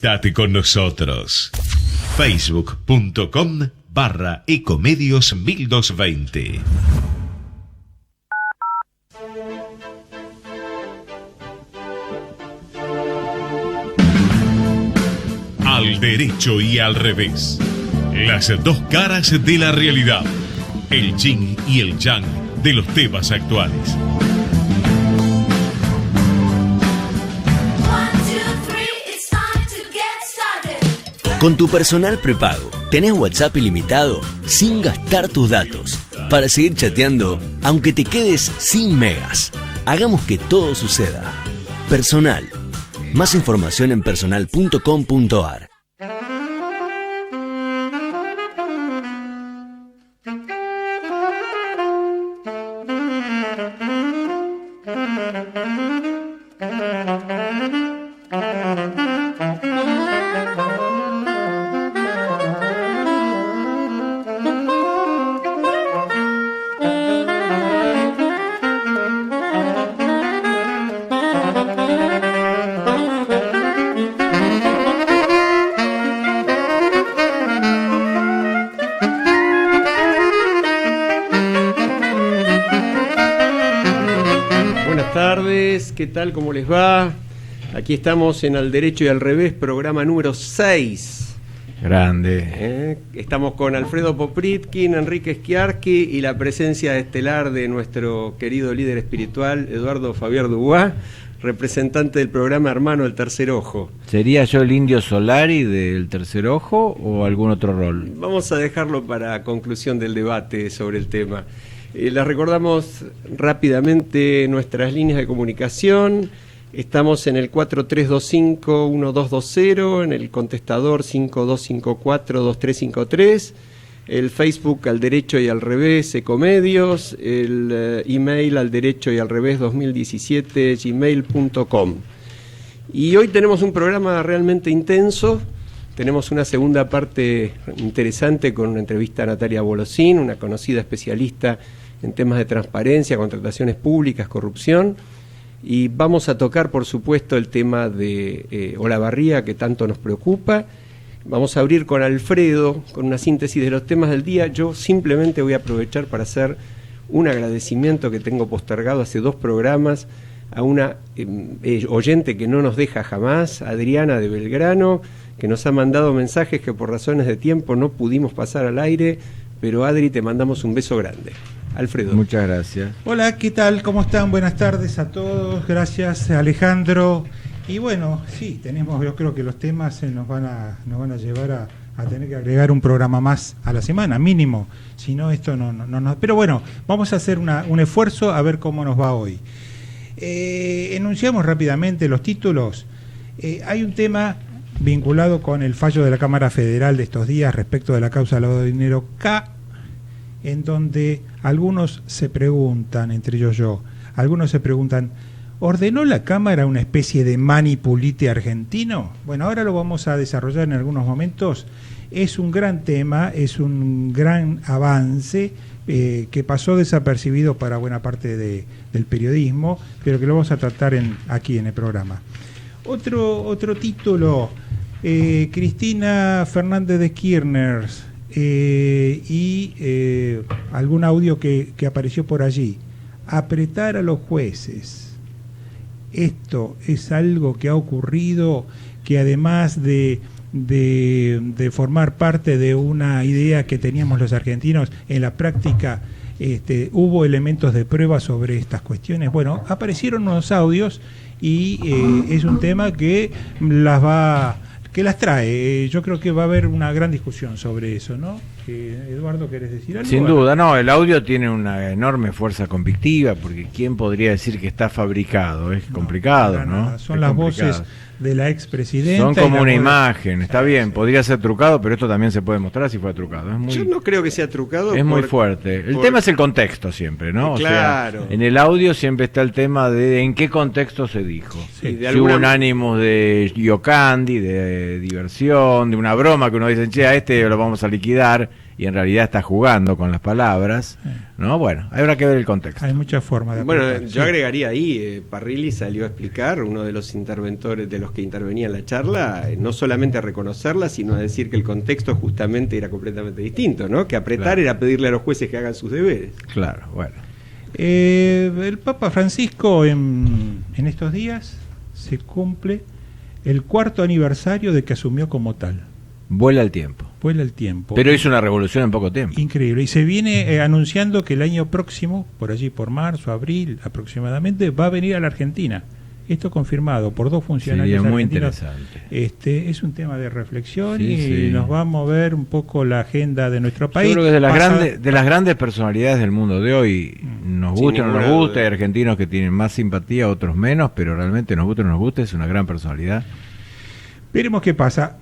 Date con nosotros. Facebook.com/Ecomedios 1220. Al derecho y al revés. Las dos caras de la realidad. El yin y el yang de los temas actuales. Con tu personal prepago, tenés WhatsApp ilimitado sin gastar tus datos para seguir chateando aunque te quedes sin megas. Hagamos que todo suceda. Personal. Más información en personal.com.ar. ¿Qué tal? ¿Cómo les va? Aquí estamos en Al Derecho y al Revés, programa número 6. Grande. Estamos con Alfredo Popritkin, Enrique Schiarchi y la presencia estelar de nuestro querido líder espiritual, Eduardo Fabián Dubois, representante del programa Hermano del Tercer Ojo. ¿Sería yo el Indio Solari del Tercer Ojo o algún otro rol? Vamos a dejarlo para conclusión del debate sobre el tema. Les recordamos rápidamente nuestras líneas de comunicación. Estamos en el 4325-1220, en el contestador 5254-2353, el Facebook Al Derecho y al Revés, Ecomedios, el email al derecho y al revés 2017 gmail.com. Y hoy tenemos un programa realmente intenso. Tenemos una segunda parte interesante con una entrevista a Natalia Bolosín, una conocida especialista en temas de transparencia, contrataciones públicas, corrupción, y vamos a tocar, por supuesto, el tema de Olavarría, que tanto nos preocupa. Vamos a abrir con Alfredo, con una síntesis de los temas del día. Yo simplemente voy a aprovechar para hacer un agradecimiento que tengo postergado hace 2 programas a una oyente que no nos deja jamás, Adriana de Belgrano, que nos ha mandado mensajes que por razones de tiempo no pudimos pasar al aire, pero Adri, te mandamos un beso grande. Alfredo. Muchas gracias. Hola, ¿qué tal? ¿Cómo están? Buenas tardes a todos. Gracias, Alejandro. Y bueno, sí, yo creo que los temas nos van a llevar a tener que agregar un programa más a la semana, mínimo. Si no, esto no. Pero bueno, vamos a hacer un esfuerzo a ver cómo nos va hoy. Enunciamos rápidamente los títulos. Hay un tema vinculado con el fallo de la Cámara Federal de estos días respecto de la causa de lavado de dinero K, en donde algunos se preguntan, entre ellos yo, ¿ordenó la Cámara una especie de manipulite argentino? Bueno, ahora lo vamos a desarrollar en algunos momentos. Es un gran tema, es un gran avance que pasó desapercibido para buena parte del periodismo, pero que lo vamos a tratar aquí en el programa. Otro título, Cristina Fernández de Kirchner y algún audio que apareció por allí. Apretar a los jueces. Esto es algo que ha ocurrido, que además de formar parte de una idea que teníamos los argentinos, en la práctica hubo elementos de prueba sobre estas cuestiones. Bueno, aparecieron unos audios y es un tema que las trae. Yo creo que va a haber una gran discusión sobre eso, ¿no? Eduardo, ¿querés decir algo? Sin duda, no, el audio tiene una enorme fuerza convictiva, porque ¿quién podría decir que está fabricado? Es complicado, ¿no? Son las voces de la expresidenta. Son como una imagen, está bien, podría ser trucado, pero esto también se puede mostrar si fue trucado. Yo no creo que sea trucado. Es muy fuerte. El tema es el contexto siempre, ¿no? Claro. O sea, en el audio siempre está el tema de en qué contexto se dijo. Sí, si hubo un ánimo de Yocandi, de diversión, de una broma que uno dice, che, a este lo vamos a liquidar, y en realidad está jugando con las palabras, ¿no? Bueno, habrá que ver el contexto. Hay muchas formas de Bueno, aplicar, yo agregaría ahí, Parrilli salió a explicar, uno de los interventores, de los que intervenía en la charla, no solamente a reconocerla, sino a decir que el contexto justamente era completamente distinto, ¿no? Que apretar era pedirle a los jueces que hagan sus deberes. Claro, bueno. El Papa Francisco en estos días se cumple el 4º aniversario de que asumió como tal. Vuela el tiempo. Vuela el tiempo. Pero hizo una revolución en poco tiempo. Increíble. Y se viene anunciando que el año próximo, por allí por marzo, abril aproximadamente, va a venir a la Argentina. Esto confirmado por 2 funcionarios Sería muy argentinos. interesante. Es un tema de reflexión Sí, y sí. nos va a mover un poco la agenda de nuestro país. Yo creo que de las grandes personalidades del mundo de hoy, nos Sin gusta o no nos ninguna gusta, duda. hay argentinos que tienen más simpatía, otros menos, pero realmente nos gusta o no nos gusta, es una gran personalidad. Veremos qué pasa.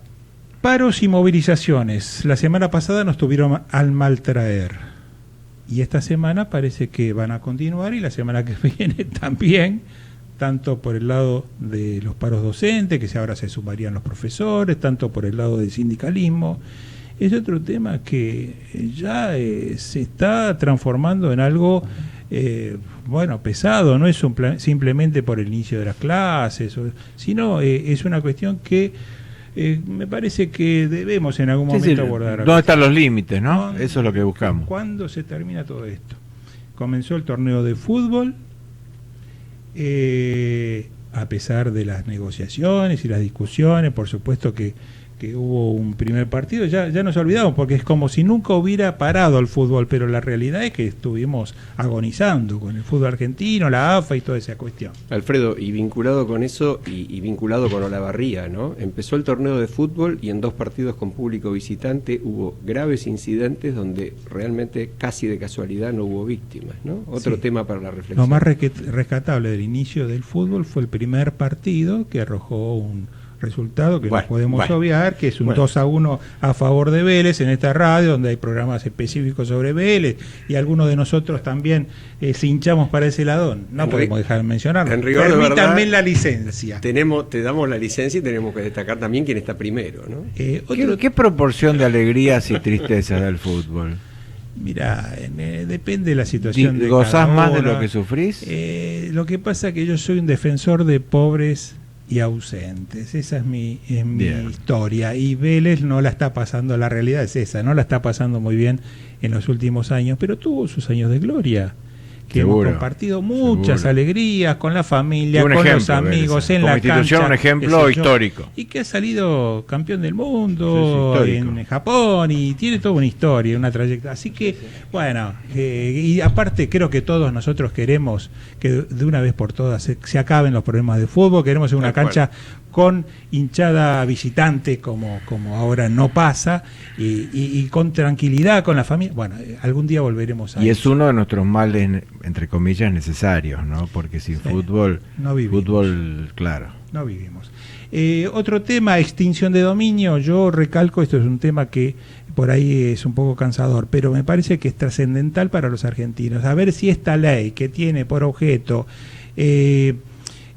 Paros y movilizaciones. La semana pasada nos tuvieron al maltraer. Y esta semana parece que van a continuar y la semana que viene también, tanto por el lado de los paros docentes, que ahora se sumarían los profesores, tanto por el lado del sindicalismo. Es otro tema que ya se está transformando en algo pesado, no es simplemente por el inicio de las clases, sino es una cuestión que me parece que debemos en algún momento abordar. ¿Dónde están los límites, no? ¿Cuándo- Eso es lo que buscamos. ¿Cuándo se termina todo esto? Comenzó el torneo de fútbol, a pesar de las negociaciones y las discusiones, por supuesto que hubo un primer partido, ya nos olvidamos, porque es como si nunca hubiera parado el fútbol, pero la realidad es que estuvimos agonizando con el fútbol argentino, la AFA y toda esa cuestión. Alfredo, y vinculado con eso, y vinculado con Olavarría, ¿no? Empezó el torneo de fútbol y en 2 partidos con público visitante hubo graves incidentes donde realmente casi de casualidad no hubo víctimas, ¿no? Otro Sí. tema para la reflexión. Lo más rescatable del inicio del fútbol fue el primer partido que arrojó un resultado que no podemos obviar, que es un 2-1 a favor de Vélez en esta radio, donde hay programas específicos sobre Vélez, y algunos de nosotros también se hinchamos para ese ladón. No podemos dejar de mencionarlo. En rigor, Permítanme verdad, la licencia. te damos la licencia y tenemos que destacar también quién está primero, ¿no? ¿Qué proporción de alegrías y tristezas da el fútbol? Mira, depende de la situación. ¿Gozás más de lo que sufrís? Lo que pasa es que yo soy un defensor de pobres y ausentes. Esa es mi historia. Y Vélez no la está pasando, la realidad es esa, no la está pasando muy bien en los últimos años, pero tuvo sus años de gloria. Que hemos compartido muchas alegrías con la familia, con los amigos, en la cancha. Un ejemplo histórico. Y que ha salido campeón del mundo en Japón y tiene toda una historia, una trayectoria. Así que, bueno, y aparte creo que todos nosotros queremos que de una vez por todas se acaben los problemas de fútbol, queremos una cancha con hinchada visitante como ahora no pasa y con tranquilidad con la familia. Bueno, algún día volveremos a y es uno de nuestros males, entre comillas, necesarios, ¿no? Porque sin fútbol no vivimos. Fútbol, claro, no vivimos. Otro tema, extinción de dominio. Yo recalco, esto es un tema que por ahí es un poco cansador, pero me parece que es trascendental para los argentinos. A ver si esta ley que tiene por objeto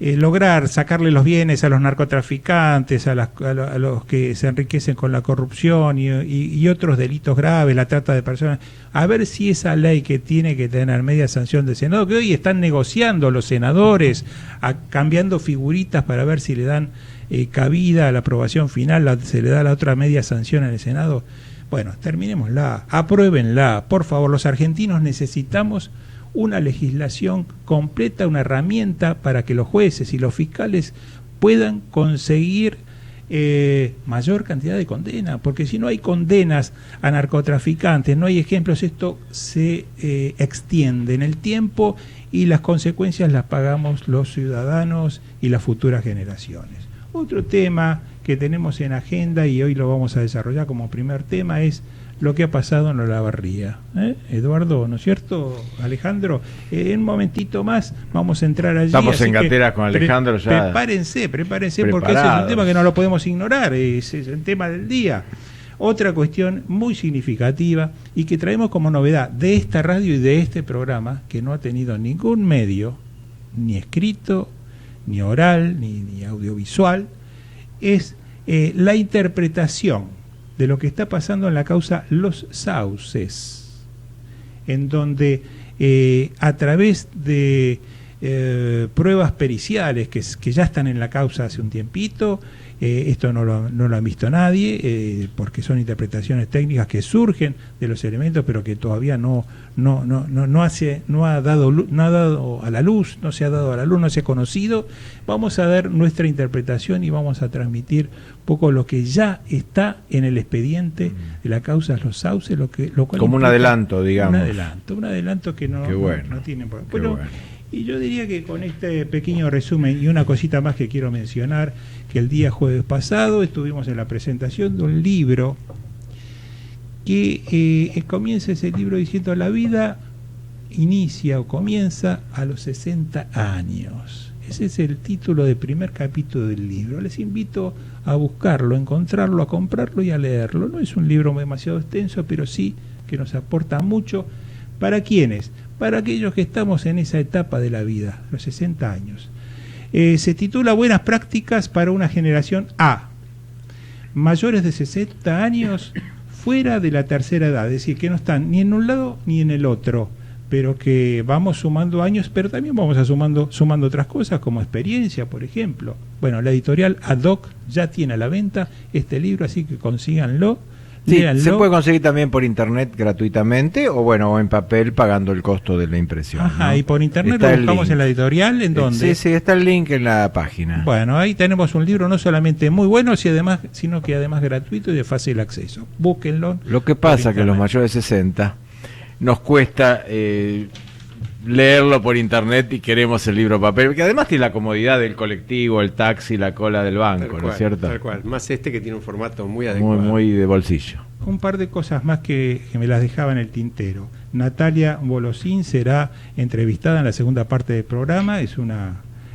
lograr sacarle los bienes a los narcotraficantes, a los que se enriquecen con la corrupción y otros delitos graves, la trata de personas, a ver si esa ley que tiene que tener media sanción del Senado, que hoy están negociando los senadores, cambiando figuritas para ver si le dan cabida a la aprobación final, se le da la otra media sanción en el Senado. Bueno, terminémosla, apruébenla, por favor. Los argentinos necesitamos una legislación completa, una herramienta para que los jueces y los fiscales puedan conseguir mayor cantidad de condenas, porque si no hay condenas a narcotraficantes, no hay ejemplos, esto se extiende en el tiempo y las consecuencias las pagamos los ciudadanos y las futuras generaciones. Otro tema que tenemos en agenda y hoy lo vamos a desarrollar como primer tema es lo que ha pasado en Olavarría. Eduardo, ¿no es cierto, Alejandro? En un momentito más vamos a entrar allí. Estamos en gatera con Alejandro ya. Prepárense, porque ese es un tema que no lo podemos ignorar, es el tema del día. Otra cuestión muy significativa y que traemos como novedad de esta radio y de este programa, que no ha tenido ningún medio, ni escrito, ni oral, ni audiovisual, es la interpretación de lo que está pasando en la causa Los Sauces, en donde a través de pruebas periciales que ya están en la causa hace un tiempito, esto no lo ha visto nadie, porque son interpretaciones técnicas que surgen de los elementos, pero que todavía no ha dado a la luz, no se ha dado a la luz, no se ha conocido. Vamos a dar nuestra interpretación y vamos a transmitir un poco lo que ya está en el expediente de la causa Los Sauces, lo cual como un adelanto, digamos. Un adelanto que no tiene por qué. Bueno, y yo diría que con este pequeño resumen y una cosita más que quiero mencionar, que el día jueves pasado estuvimos en la presentación de un libro que comienza ese libro diciendo: la vida inicia o comienza a los 60 años. Ese es el título del primer capítulo del libro. Les invito a buscarlo, a encontrarlo, a comprarlo y a leerlo. No es un libro demasiado extenso, pero sí que nos aporta mucho. ¿Para quiénes? Para aquellos que estamos en esa etapa de la vida, los 60 años. Se titula Buenas prácticas para una generación A. Mayores de 60 años fuera de la tercera edad, es decir, que no están ni en un lado ni en el otro, pero que vamos sumando años, pero también vamos a sumando otras cosas como experiencia, por ejemplo. Bueno, la editorial Ad Hoc ya tiene a la venta este libro, así que consíganlo. Sí, se puede conseguir también por internet gratuitamente o en papel pagando el costo de la impresión. Ajá, ¿no? Y por internet está lo buscamos en la editorial, ¿en dónde? Sí, está el link en la página. Bueno, ahí tenemos un libro no solamente muy bueno, sino que además gratuito y de fácil acceso. Búsquenlo. Lo que pasa que los mayores de 60 nos cuesta leerlo por internet y queremos el libro papel, que además tiene la comodidad del colectivo, el taxi, la cola del banco, ¿no es cierto? Tal cual, más que tiene un formato muy adecuado. Muy de bolsillo. Un par de cosas más que me las dejaba en el tintero. Natalia Bolosín será entrevistada en la segunda parte del programa, es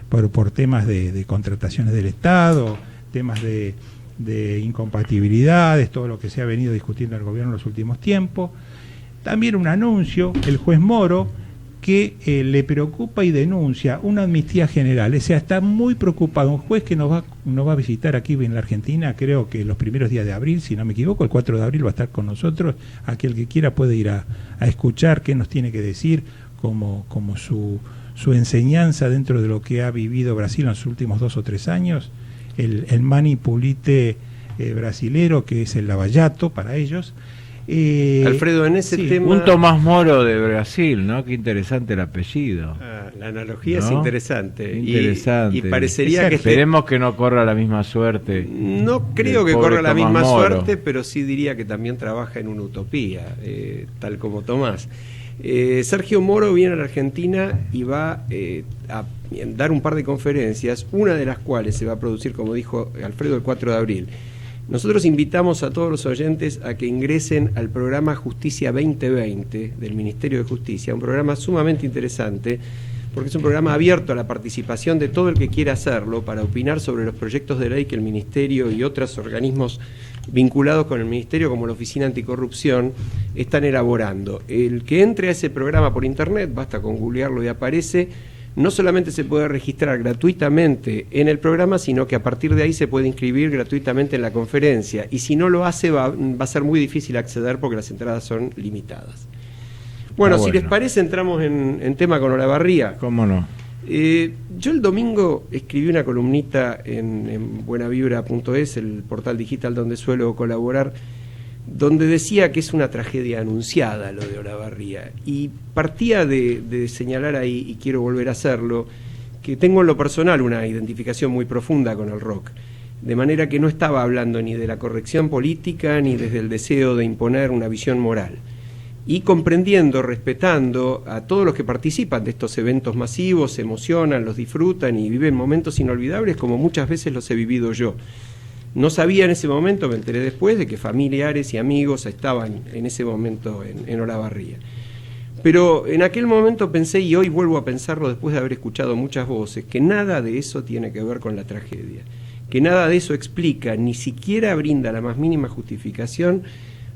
por temas de contrataciones del Estado, temas de incompatibilidades, todo lo que se ha venido discutiendo en el gobierno en los últimos tiempos. También un anuncio, el juez Moro, que le preocupa y denuncia una amnistía general. O sea, está muy preocupado. Un juez que nos va a visitar aquí en la Argentina, creo que los primeros días de abril, si no me equivoco, el 4 de abril va a estar con nosotros. Aquel que quiera puede ir a escuchar qué nos tiene que decir como su enseñanza dentro de lo que ha vivido Brasil en los últimos 2 o 3 años. El Mani Pulite brasilero, que es el lavallato para ellos. Alfredo, en ese tema... Un Tomás Moro de Brasil, ¿no? Qué interesante el apellido. La analogía, ¿no? Es interesante. Interesante. Y parecería que... Esperemos que no corra la misma suerte. No creo que corra la misma suerte, pero sí diría que también trabaja en una utopía, tal como Tomás. Sergio Moro viene a la Argentina y va a dar un par de conferencias, una de las cuales se va a producir, como dijo Alfredo, el 4 de abril. Nosotros invitamos a todos los oyentes a que ingresen al programa Justicia 2020 del Ministerio de Justicia, un programa sumamente interesante, porque es un programa abierto a la participación de todo el que quiera hacerlo para opinar sobre los proyectos de ley que el Ministerio y otros organismos vinculados con el Ministerio, como la Oficina Anticorrupción, están elaborando. El que entre a ese programa por internet, basta con googlearlo y aparece. No solamente se puede registrar gratuitamente en el programa, sino que a partir de ahí se puede inscribir gratuitamente en la conferencia. Y si no lo hace, va a ser muy difícil acceder porque las entradas son limitadas. Bueno, si les parece, entramos en tema con Olavarría. ¿Cómo no? Yo el domingo escribí una columnita en buenavibra.es, el portal digital donde suelo colaborar, donde decía que es una tragedia anunciada lo de Olavarría, y partía de señalar ahí, y quiero volver a hacerlo, que tengo en lo personal una identificación muy profunda con el rock, de manera que no estaba hablando ni de la corrección política ni desde el deseo de imponer una visión moral, y comprendiendo, respetando a todos los que participan de estos eventos masivos, se emocionan, los disfrutan y viven momentos inolvidables como muchas veces los he vivido yo. No sabía en ese momento, me enteré después, de que familiares y amigos estaban en ese momento en Olavarría. Pero en aquel momento pensé, y hoy vuelvo a pensarlo después de haber escuchado muchas voces, que nada de eso tiene que ver con la tragedia, que nada de eso explica, ni siquiera brinda la más mínima justificación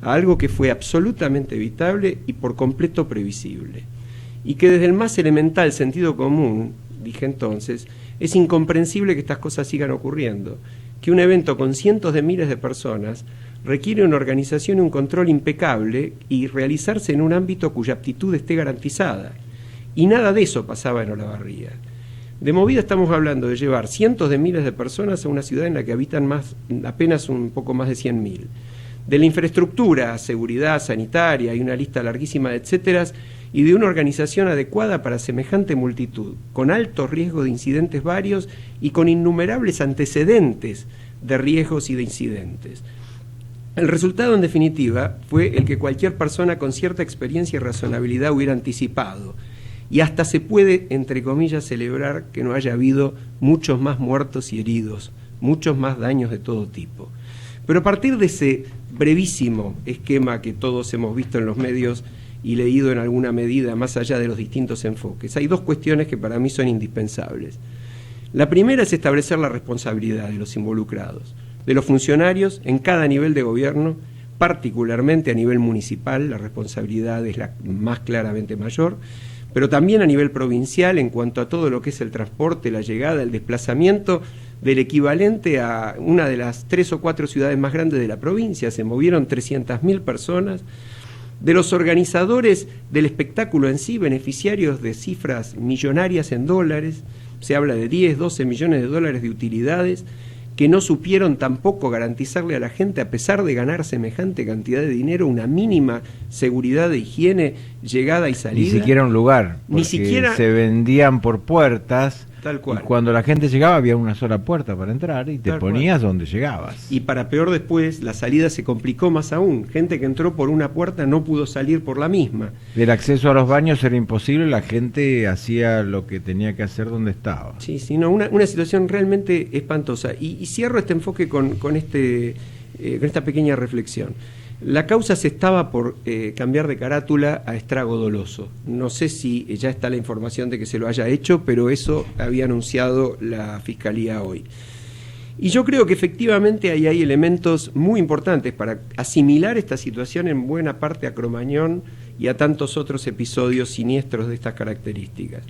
a algo que fue absolutamente evitable y por completo previsible. Y que desde el más elemental sentido común, dije entonces, es incomprensible que estas cosas sigan ocurriendo, que un evento con cientos de miles de personas requiere una organización y un control impecable y realizarse en un ámbito cuya aptitud esté garantizada. Y nada de eso pasaba en Olavarría. De movida estamos hablando de llevar cientos de miles de personas a una ciudad en la que habitan apenas un poco más de 100.000. De la infraestructura, seguridad sanitaria y una lista larguísima de etcéteras, y de una organización adecuada para semejante multitud, con alto riesgo de incidentes varios y con innumerables antecedentes de riesgos y de incidentes. El resultado, en definitiva, fue el que cualquier persona con cierta experiencia y razonabilidad hubiera anticipado, y hasta se puede, entre comillas, celebrar que no haya habido muchos más muertos y heridos, muchos más daños de todo tipo. Pero a partir de ese brevísimo esquema que todos hemos visto en los medios y leído en alguna medida, más allá de los distintos enfoques, hay dos cuestiones que para mí son indispensables. La primera es establecer la responsabilidad de los involucrados, de los funcionarios en cada nivel de gobierno, particularmente a nivel municipal, la responsabilidad es la más claramente mayor, pero también a nivel provincial en cuanto a todo lo que es el transporte, la llegada, el desplazamiento del equivalente a una de las 3 o 4 ciudades más grandes de la provincia. Se movieron 300.000 personas, de los organizadores del espectáculo en sí, beneficiarios de cifras millonarias en dólares, se habla de 10, 12 millones de dólares de utilidades, que no supieron tampoco garantizarle a la gente, a pesar de ganar semejante cantidad de dinero, una mínima seguridad de higiene, llegada y salida. Ni siquiera un lugar, ni siquiera se vendían por puertas. Tal cual. Y cuando la gente llegaba había una sola puerta para entrar y te ponías donde llegabas. Y para peor después, la salida se complicó más aún. Gente que entró por una puerta no pudo salir por la misma. El acceso a los baños era imposible, la gente hacía lo que tenía que hacer donde estaba. Sí, no, una situación realmente espantosa. Y cierro este enfoque con esta pequeña reflexión. La causa se estaba por cambiar de carátula a estrago doloso. No sé si ya está la información de que se lo haya hecho, pero eso había anunciado la Fiscalía hoy. Y yo creo que efectivamente ahí hay elementos muy importantes para asimilar esta situación en buena parte a Cromañón y a tantos otros episodios siniestros de estas características.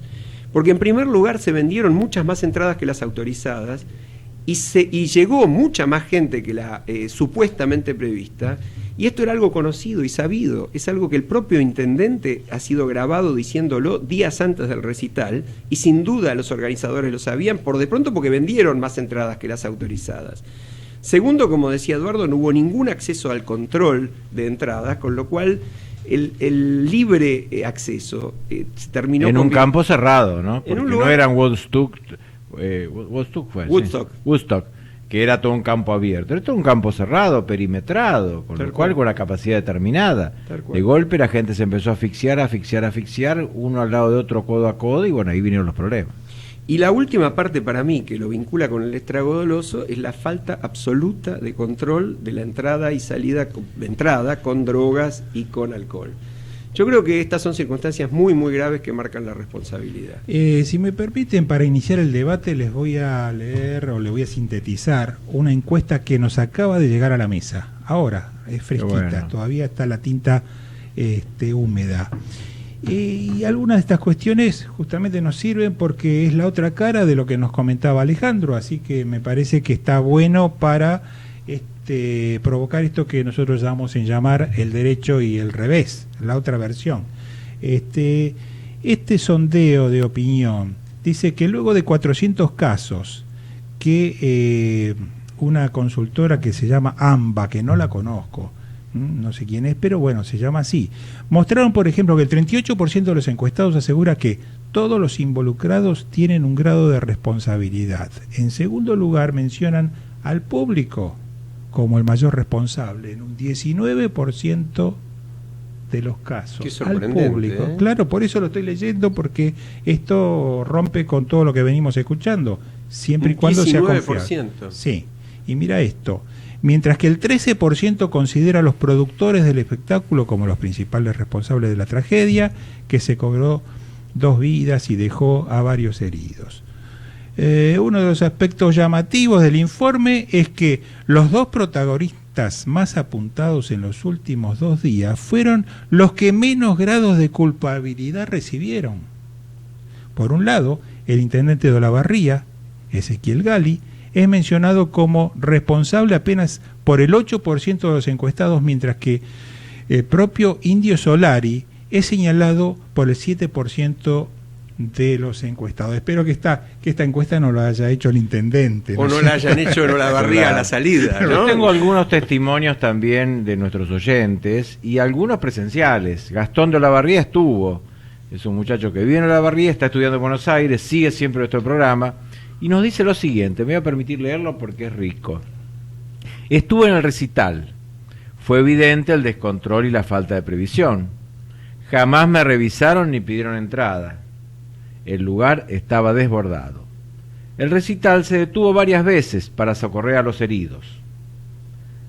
Porque en primer lugar se vendieron muchas más entradas que las autorizadas y llegó mucha más gente que la supuestamente prevista. Y esto era algo conocido y sabido, es algo que el propio intendente ha sido grabado diciéndolo días antes del recital, y sin duda los organizadores lo sabían, por de pronto porque vendieron más entradas que las autorizadas. Segundo, como decía Eduardo, no hubo ningún acceso al control de entradas, con lo cual el libre acceso terminó en un campo cerrado, ¿no? Porque no eran Woodstock, que era todo un campo abierto, era todo un campo cerrado, perimetrado, con lo cual con una capacidad determinada. De golpe la gente se empezó a asfixiar, uno al lado de otro, codo a codo, y bueno, ahí vinieron los problemas. Y la última parte para mí, que lo vincula con el estrago doloso, es la falta absoluta de control de la entrada y salida, con drogas y con alcohol. Yo creo que estas son circunstancias muy, muy graves que marcan la responsabilidad. Si me permiten, para iniciar el debate les voy a leer o le voy a sintetizar una encuesta que nos acaba de llegar a la mesa. Ahora, es fresquita, todavía está la tinta húmeda. Y algunas de estas cuestiones justamente nos sirven porque es la otra cara de lo que nos comentaba Alejandro, así que me parece que está bueno para provocar esto que nosotros llamamos en llamar el derecho y el revés, la otra versión. Este sondeo de opinión dice que luego de 400 casos que una consultora que se llama AMBA, que no la conozco, no sé quién es, pero bueno, se llama así, mostraron, por ejemplo, que el 38% de los encuestados asegura que todos los involucrados tienen un grado de responsabilidad. En segundo lugar, mencionan al público como el mayor responsable, en un 19% de los casos, al público. Claro, por eso lo estoy leyendo, porque esto rompe con todo lo que venimos escuchando, siempre y cuando sea confiable. Sí, y mira esto, mientras que el 13% considera a los productores del espectáculo como los principales responsables de la tragedia, que se cobró 2 vidas y dejó a varios heridos. Uno de los aspectos llamativos del informe es que los 2 protagonistas más apuntados en los últimos 2 días fueron los que menos grados de culpabilidad recibieron. Por un lado, el intendente de Olavarría, Ezequiel Gali, es mencionado como responsable apenas por el 8% de los encuestados, mientras que el propio Indio Solari es señalado por el 7% de los encuestados. Espero que esta encuesta no la haya hecho el intendente. O no la hayan hecho en Olavarría a la salida, ¿no? Yo tengo algunos testimonios también de nuestros oyentes y algunos presenciales. Gastón de Olavarría estuvo, es un muchacho que vive en Olavarría, está estudiando en Buenos Aires, sigue siempre nuestro programa y nos dice lo siguiente, me voy a permitir leerlo porque es rico. Estuve en el recital, fue evidente el descontrol y la falta de previsión. Jamás me revisaron ni pidieron entrada. El lugar estaba desbordado. El recital se detuvo varias veces para socorrer a los heridos.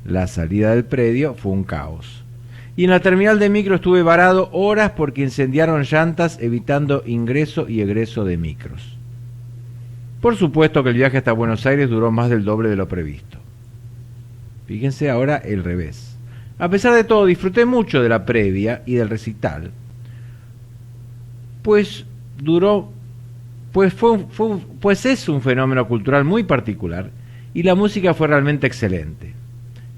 La salida del predio fue un caos. Y en la terminal de micro estuve varado horas porque incendiaron llantas evitando ingreso y egreso de micros. Por supuesto que el viaje hasta Buenos Aires duró más del doble de lo previsto. Fíjense ahora el revés. A pesar de todo, disfruté mucho de la previa y del recital. Pues es un fenómeno cultural muy particular y la música fue realmente excelente.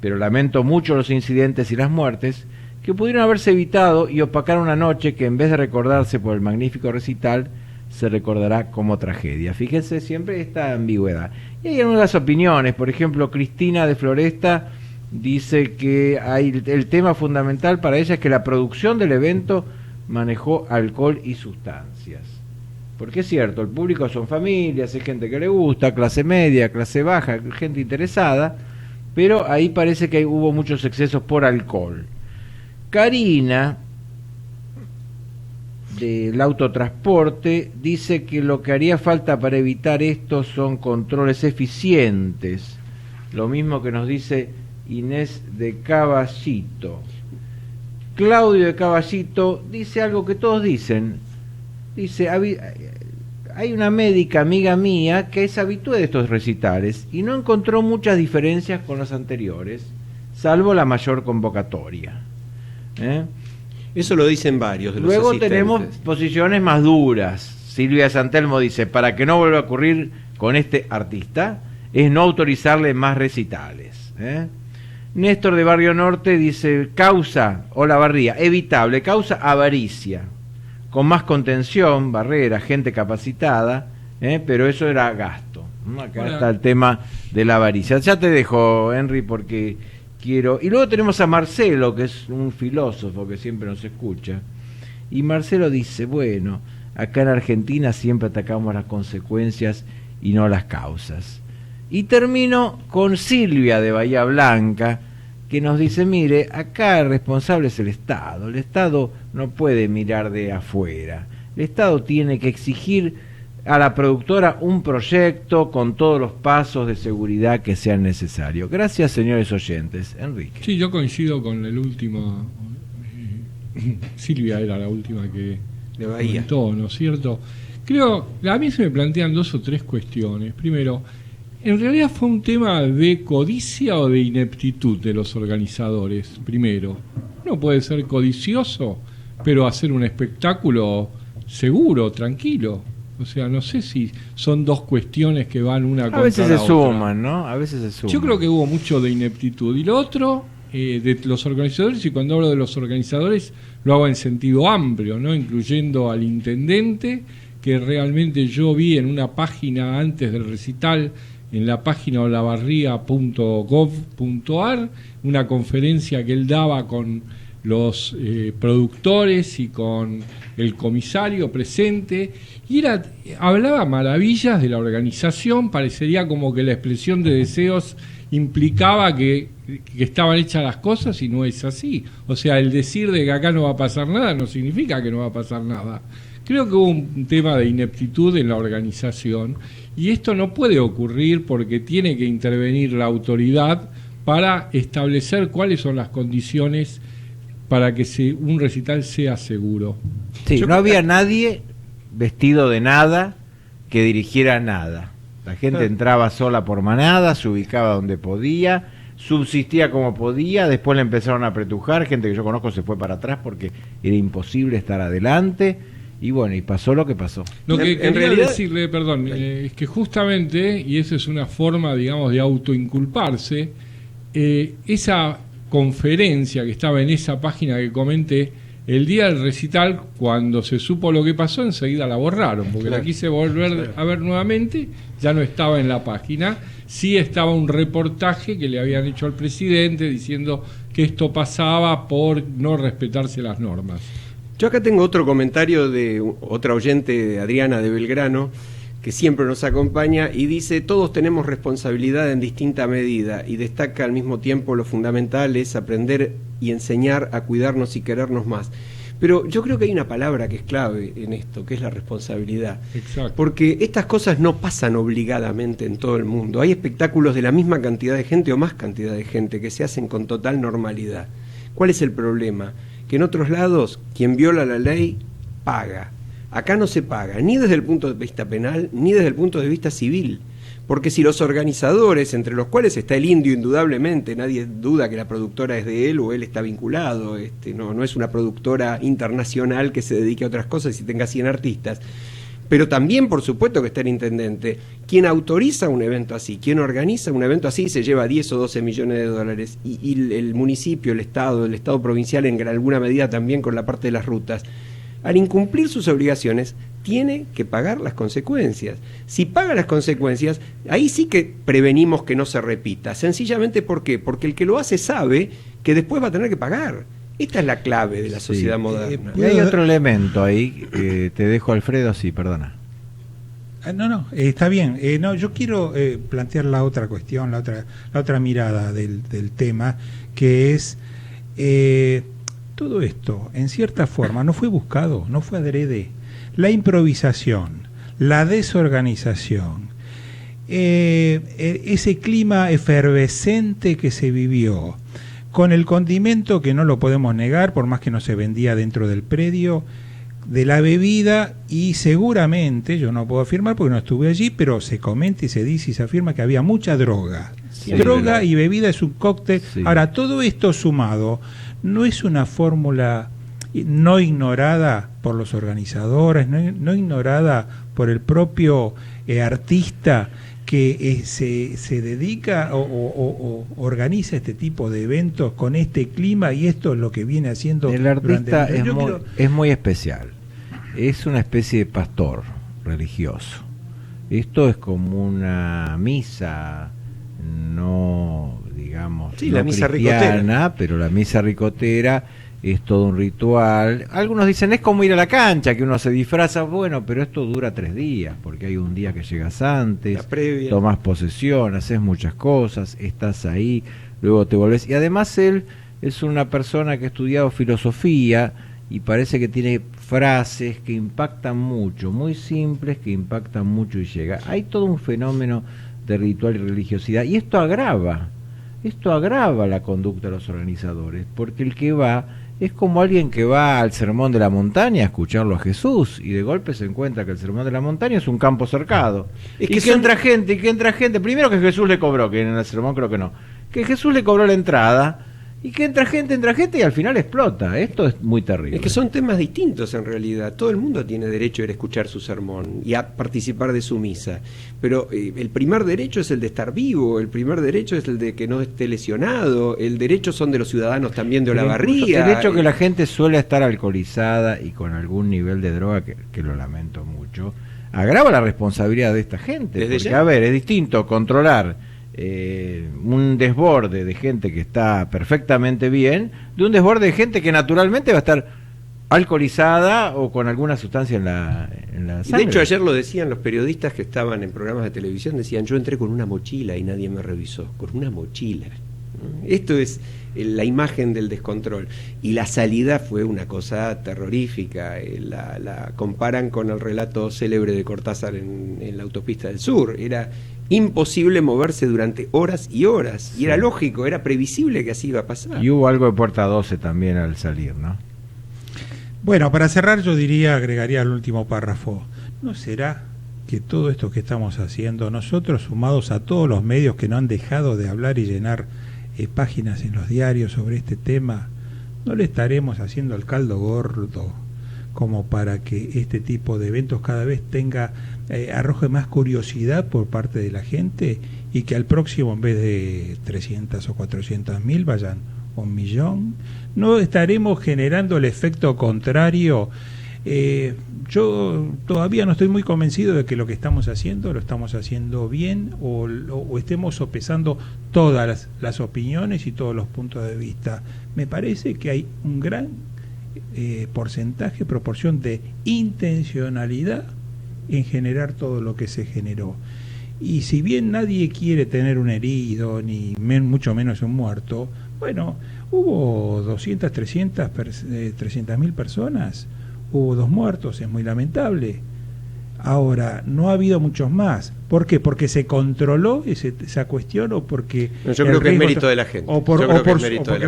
Pero lamento mucho los incidentes y las muertes que pudieron haberse evitado y opacar una noche que en vez de recordarse por el magnífico recital, se recordará como tragedia. Fíjense siempre esta ambigüedad. Y hay algunas opiniones, por ejemplo, Cristina de Floresta dice que el tema fundamental para ella es que la producción del evento manejó alcohol y sustancias. Porque es cierto, el público son familias, hay gente que le gusta, clase media, clase baja, gente interesada, pero ahí parece que hubo muchos excesos por alcohol. Karina, del autotransporte, dice que lo que haría falta para evitar esto son controles eficientes. Lo mismo que nos dice Inés de Caballito. Claudio de Caballito dice algo que todos dicen. Dice, hay una médica amiga mía que es habitué de estos recitales y no encontró muchas diferencias con los anteriores, salvo la mayor convocatoria. Eso lo dicen varios de los Luego asistentes. tenemos posiciones más duras. Silvia Santelmo dice, para que no vuelva a ocurrir con este artista, es no autorizarle más recitales. Néstor de Barrio Norte dice, causa, Olavarría, evitable, causa avaricia, con más contención, barrera, gente capacitada, pero eso era gasto. Acá está el tema de la avaricia. Ya te dejo, Henry, porque quiero... Y luego tenemos a Marcelo, que es un filósofo que siempre nos escucha, y Marcelo dice, bueno, acá en Argentina siempre atacamos las consecuencias y no las causas. Y termino con Silvia de Bahía Blanca, que nos dice, mire, acá el responsable es el Estado no puede mirar de afuera, el Estado tiene que exigir a la productora un proyecto con todos los pasos de seguridad que sean necesarios. Gracias, señores oyentes. Enrique. Sí, yo coincido con el último, Silvia era la última que comentó, ¿no es cierto? Creo, a mí se me plantean 2 o 3 cuestiones. Primero, ¿en realidad fue un tema de codicia o de ineptitud de los organizadores? Primero, uno puede ser codicioso, pero hacer un espectáculo seguro, tranquilo. O sea, no sé si son 2 cuestiones que van una contra la otra. A veces se suman, ¿no? A veces se suman. Yo creo que hubo mucho de ineptitud. Y lo otro, de los organizadores, y cuando hablo de los organizadores, lo hago en sentido amplio, ¿no? Incluyendo al intendente, que realmente yo vi en una página antes del recital, en la página olavarría.gov.ar, una conferencia que él daba con los productores y con el comisario presente, y hablaba maravillas de la organización. Parecería como que la expresión de deseos implicaba que estaban hechas las cosas, y no es así. O sea, el decir de que acá no va a pasar nada no significa que no va a pasar nada. Creo que hubo un tema de ineptitud en la organización, y esto no puede ocurrir porque tiene que intervenir la autoridad para establecer cuáles son las condiciones para que un recital sea seguro. Sí, no había nadie vestido de nada que dirigiera nada. La gente entraba sola por manada, se ubicaba donde podía, subsistía como podía, después le empezaron a apretujar, gente que yo conozco se fue para atrás porque era imposible estar adelante, Y bueno, y pasó lo que pasó. Lo que En quería realidad, decirle, perdón, es que justamente, y esa es una forma, digamos, de autoinculparse, esa conferencia que estaba en esa página que comenté, el día del recital, cuando se supo lo que pasó, enseguida la borraron, porque la quise volver a ver nuevamente, ya no estaba en la página, sí estaba un reportaje que le habían hecho al presidente diciendo que esto pasaba por no respetarse las normas. Yo acá tengo otro comentario de otra oyente, Adriana de Belgrano, que siempre nos acompaña y dice: todos tenemos responsabilidad en distinta medida, y destaca al mismo tiempo lo fundamental es aprender y enseñar a cuidarnos y querernos más. Pero yo creo que hay una palabra que es clave en esto, que es la responsabilidad. Exacto. Porque estas cosas no pasan obligadamente en todo el mundo. Hay espectáculos de la misma cantidad de gente o más cantidad de gente que se hacen con total normalidad. ¿Cuál es el problema? Que en otros lados quien viola la ley paga. Acá no se paga, ni desde el punto de vista penal, ni desde el punto de vista civil. Porque si los organizadores, entre los cuales está el Indio indudablemente, nadie duda que la productora es de él o él está vinculado, no es una productora internacional que se dedique a otras cosas y tenga 100 artistas, pero también por supuesto que está el intendente. Quien autoriza un evento así, quien organiza un evento así se lleva 10 o 12 millones de dólares, y el municipio, el Estado provincial en alguna medida también con la parte de las rutas, al incumplir sus obligaciones, tiene que pagar las consecuencias. Si paga las consecuencias, ahí sí que prevenimos que no se repita. Sencillamente, ¿por qué? Porque el que lo hace sabe que después va a tener que pagar. Esta es la clave de la sociedad moderna. Y hay otro elemento ahí, te dejo, Alfredo, sí, perdona. No, está bien. No, yo quiero plantear la otra cuestión, la otra mirada del tema, que es... todo esto, en cierta forma, no fue buscado, no fue adrede. La improvisación, la desorganización, ese clima efervescente que se vivió, con el condimento que no lo podemos negar, por más que no se vendía dentro del predio, de la bebida, y seguramente, yo no puedo afirmar porque no estuve allí, pero se comenta y se dice y se afirma que había mucha droga. Sí, droga y bebida es un cóctel. Sí. Ahora, todo esto sumado no es una fórmula no ignorada por los organizadores, no ignorada por el propio artista que se dedica o organiza este tipo de eventos con este clima, y esto es lo que viene haciendo. El artista es muy especial, es una especie de pastor religioso. Esto es como una misa, no digamos, sí, no la misa ricotera, pero la misa ricotera es todo un ritual. Algunos dicen es como ir a la cancha, que uno se disfraza, bueno, pero esto dura 3 días, porque hay un día que llegas antes, tomás posesión, haces muchas cosas, estás ahí, luego te volvés. Y además él es una persona que ha estudiado filosofía y parece que tiene frases que impactan mucho, muy simples, que impactan mucho y llega. Hay todo un fenómeno de ritual y religiosidad, y esto agrava la conducta de los organizadores, porque el que va es como alguien que va al Sermón de la Montaña a escucharlo a Jesús, y de golpe se encuentra que el Sermón de la Montaña es un campo cercado, entra gente, primero que Jesús le cobró, que en el sermón creo que no, que Jesús le cobró la entrada, y que entra gente y al final explota. Esto es muy terrible. Es que son temas distintos en realidad. Todo el mundo tiene derecho a ir a escuchar su sermón y a participar de su misa. Pero el primer derecho es el de estar vivo, el primer derecho es el de que no esté lesionado, el derecho son de los ciudadanos también de Olavarría. El hecho que la gente suele estar alcoholizada y con algún nivel de droga, que lo lamento mucho, agrava la responsabilidad de esta gente. Porque, ya, a ver, es distinto controlar un desborde de gente que está perfectamente bien, de un desborde de gente que naturalmente va a estar alcoholizada o con alguna sustancia en la sangre. De hecho, ayer lo decían los periodistas que estaban en programas de televisión, decían: yo entré con una mochila y nadie me revisó, con una mochila. Esto es la imagen del descontrol, y la salida fue una cosa terrorífica. La comparan con el relato célebre de Cortázar en la autopista del sur. Era imposible moverse durante horas y horas, y era lógico, era previsible que así iba a pasar. Y hubo algo de puerta 12 también al salir, ¿no? Bueno, para cerrar yo agregaría el último párrafo. ¿No será que todo esto que estamos haciendo, nosotros sumados a todos los medios que no han dejado de hablar y llenar páginas en los diarios sobre este tema, no le estaremos haciendo el caldo gordo como para que este tipo de eventos cada vez arroje más curiosidad por parte de la gente y que al próximo, en vez de 300 o 400.000, vayan 1.000.000? ¿No estaremos generando el efecto contrario? Yo todavía no estoy muy convencido de que lo que estamos haciendo lo estamos haciendo bien o estemos sopesando todas las opiniones y todos los puntos de vista. Me parece que hay un gran proporción de intencionalidad en generar todo lo que se generó. Y si bien nadie quiere tener un herido, ni mucho menos un muerto, bueno, hubo 200, 300.000 personas. Hubo 2 muertos, es muy lamentable. Ahora, no ha habido muchos más. ¿Por qué? ¿Porque se controló esa cuestión o porque... No, yo creo que es mérito de la gente. O porque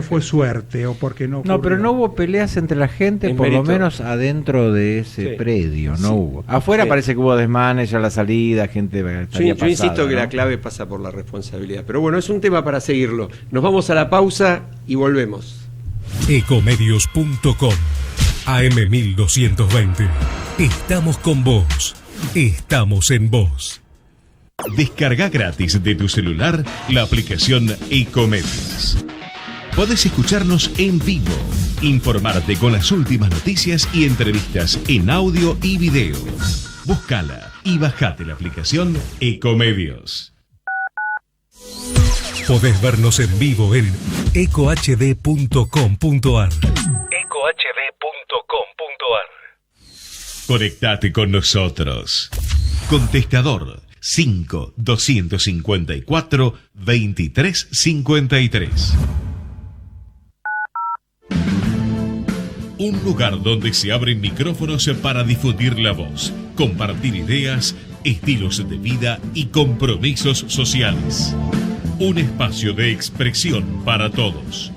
fue suerte, o porque no ocurrió. No, pero no hubo peleas entre la gente, por lo menos adentro de ese predio, no hubo. Afuera parece que hubo desmanes a la salida, gente estaría yo insisto que la clave pasa por la responsabilidad. Pero bueno, es un tema para seguirlo. Nos vamos a la pausa y volvemos. Ecomedios.com AM1220. Estamos con vos. Estamos en vos. Descarga gratis de tu celular la aplicación Ecomedios. Podés escucharnos en vivo, informarte con las últimas noticias y entrevistas en audio y video. Búscala y bajate la aplicación Ecomedios. Podés vernos en vivo en ecohd.com.ar. Conectate con nosotros. Contestador 5-254-2353. Un lugar donde se abren micrófonos para difundir la voz, compartir ideas, estilos de vida y compromisos sociales. Un espacio de expresión para todos.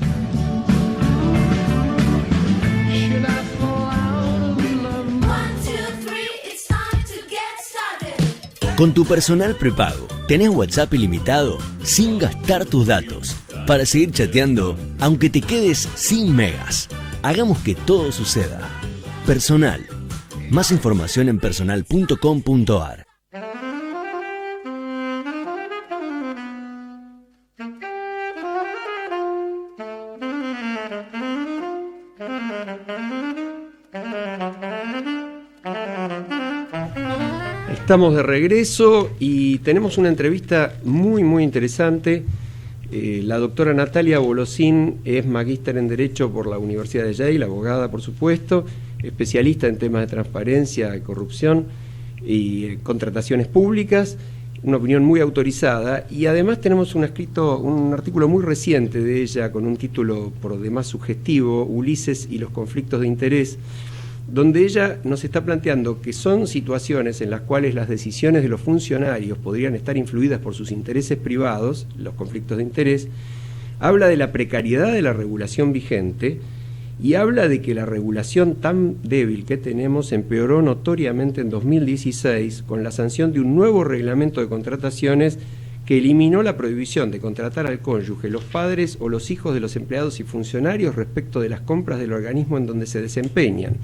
Con tu personal prepago, tenés WhatsApp ilimitado sin gastar tus datos para seguir chateando aunque te quedes sin megas. Hagamos que todo suceda. Personal. Más información en personal.com.ar. Estamos de regreso y tenemos una entrevista muy interesante. La doctora Natalia Bolosín es magíster en Derecho por la Universidad de Yale, abogada por supuesto, especialista en temas de transparencia y corrupción y contrataciones públicas, una opinión muy autorizada, y además tenemos un artículo muy reciente de ella con un título por demás sugestivo, Ulises y los conflictos de interés, donde ella nos está planteando que son situaciones en las cuales las decisiones de los funcionarios podrían estar influidas por sus intereses privados, los conflictos de interés. Habla de la precariedad de la regulación vigente y habla de que la regulación tan débil que tenemos empeoró notoriamente en 2016 con la sanción de un nuevo reglamento de contrataciones que eliminó la prohibición de contratar al cónyuge, los padres o los hijos de los empleados y funcionarios respecto de las compras del organismo en donde se desempeñan.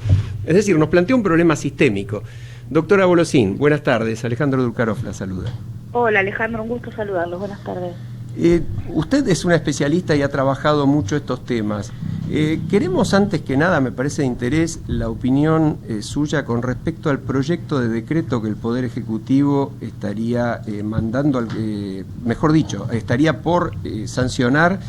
Es decir, nos plantea un problema sistémico. Doctora Bolosín, buenas tardes. Alejandro Dulkarov la saluda. Hola Alejandro, un gusto saludarlos. Buenas tardes. Usted es una especialista y ha trabajado mucho estos temas. Queremos antes que nada, me parece de interés, la opinión suya con respecto al proyecto de decreto que el Poder Ejecutivo estaría mandando, mejor dicho, estaría por sancionar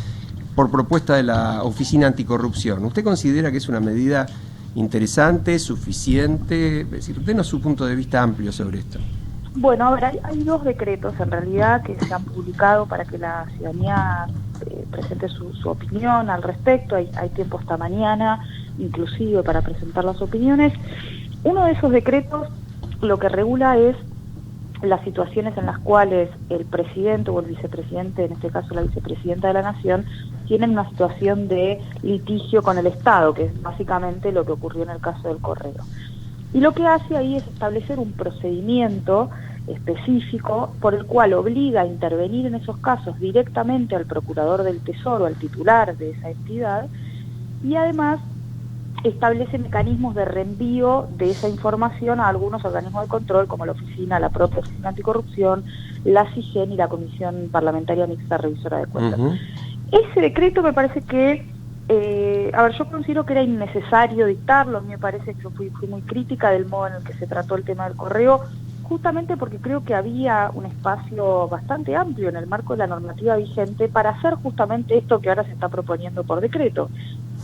por propuesta de la Oficina Anticorrupción. ¿Usted considera que es una medida interesante, suficiente? Es decir, denos su punto de vista amplio sobre esto. Bueno, a ver, hay 2 decretos en realidad que se han publicado para que la ciudadanía presente su opinión al respecto. Hay tiempo hasta mañana, inclusive, para presentar las opiniones. Uno de esos decretos lo que regula es las situaciones en las cuales el presidente o el vicepresidente, en este caso la vicepresidenta de la Nación, tienen una situación de litigio con el Estado, que es básicamente lo que ocurrió en el caso del Correo. Y lo que hace ahí es establecer un procedimiento específico por el cual obliga a intervenir en esos casos directamente al procurador del Tesoro, al titular de esa entidad, y además establece mecanismos de reenvío de esa información a algunos organismos de control, como la propia Oficina Anticorrupción, la CIGEN y la Comisión Parlamentaria Mixta Revisora de Cuentas. Ese decreto me parece que, yo considero que era innecesario dictarlo. Me parece que fui muy crítica del modo en el que se trató el tema del correo, justamente porque creo que había un espacio bastante amplio en el marco de la normativa vigente para hacer justamente esto que ahora se está proponiendo por decreto,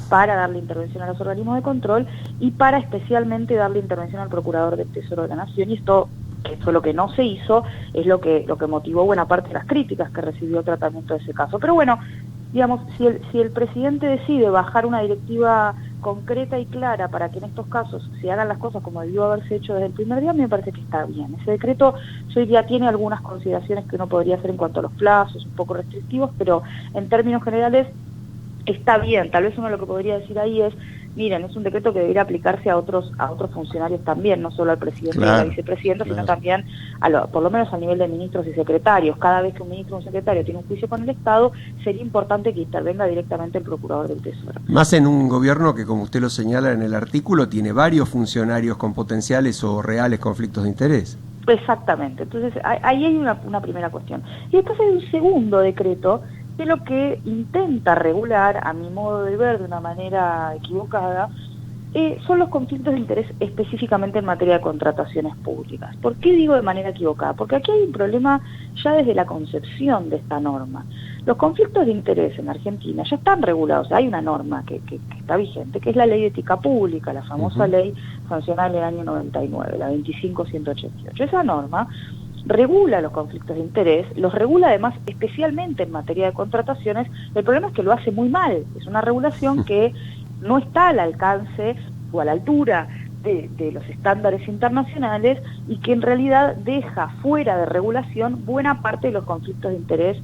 para darle intervención a los organismos de control y para especialmente darle intervención al Procurador del Tesoro de la Nación. Y esto, que fue lo que no se hizo, es lo que motivó buena parte de las críticas que recibió el tratamiento de ese caso. Pero bueno, digamos, si el presidente decide bajar una directiva concreta y clara para que en estos casos se hagan las cosas como debió haberse hecho desde el primer día, me parece que está bien. Ese decreto hoy día tiene algunas consideraciones que uno podría hacer en cuanto a los plazos, un poco restrictivos, pero en términos generales está bien. Tal vez uno lo que podría decir ahí es, miren, es un decreto que debería aplicarse a otros funcionarios también, no solo al presidente y a la vicepresidenta, sino también por lo menos al nivel de ministros y secretarios. Cada vez que un ministro o un secretario tiene un juicio con el Estado, sería importante que intervenga directamente el Procurador del Tesoro. Más en un gobierno que, como usted lo señala en el artículo, tiene varios funcionarios con potenciales o reales conflictos de interés. Exactamente. Entonces, ahí hay una primera cuestión. Y después hay un segundo decreto que lo que intenta regular, a mi modo de ver, de una manera equivocada, son los conflictos de interés específicamente en materia de contrataciones públicas. ¿Por qué digo de manera equivocada? Porque aquí hay un problema ya desde la concepción de esta norma. Los conflictos de interés en Argentina ya están regulados. Hay una norma que está vigente, que es la Ley de Ética Pública, la famosa ley sancionada en el año 99, la 25.188. Esa norma regula los conflictos de interés, los regula además especialmente en materia de contrataciones. El problema es que lo hace muy mal. Es una regulación que no está al alcance o a la altura de los estándares internacionales y que en realidad deja fuera de regulación buena parte de los conflictos de interés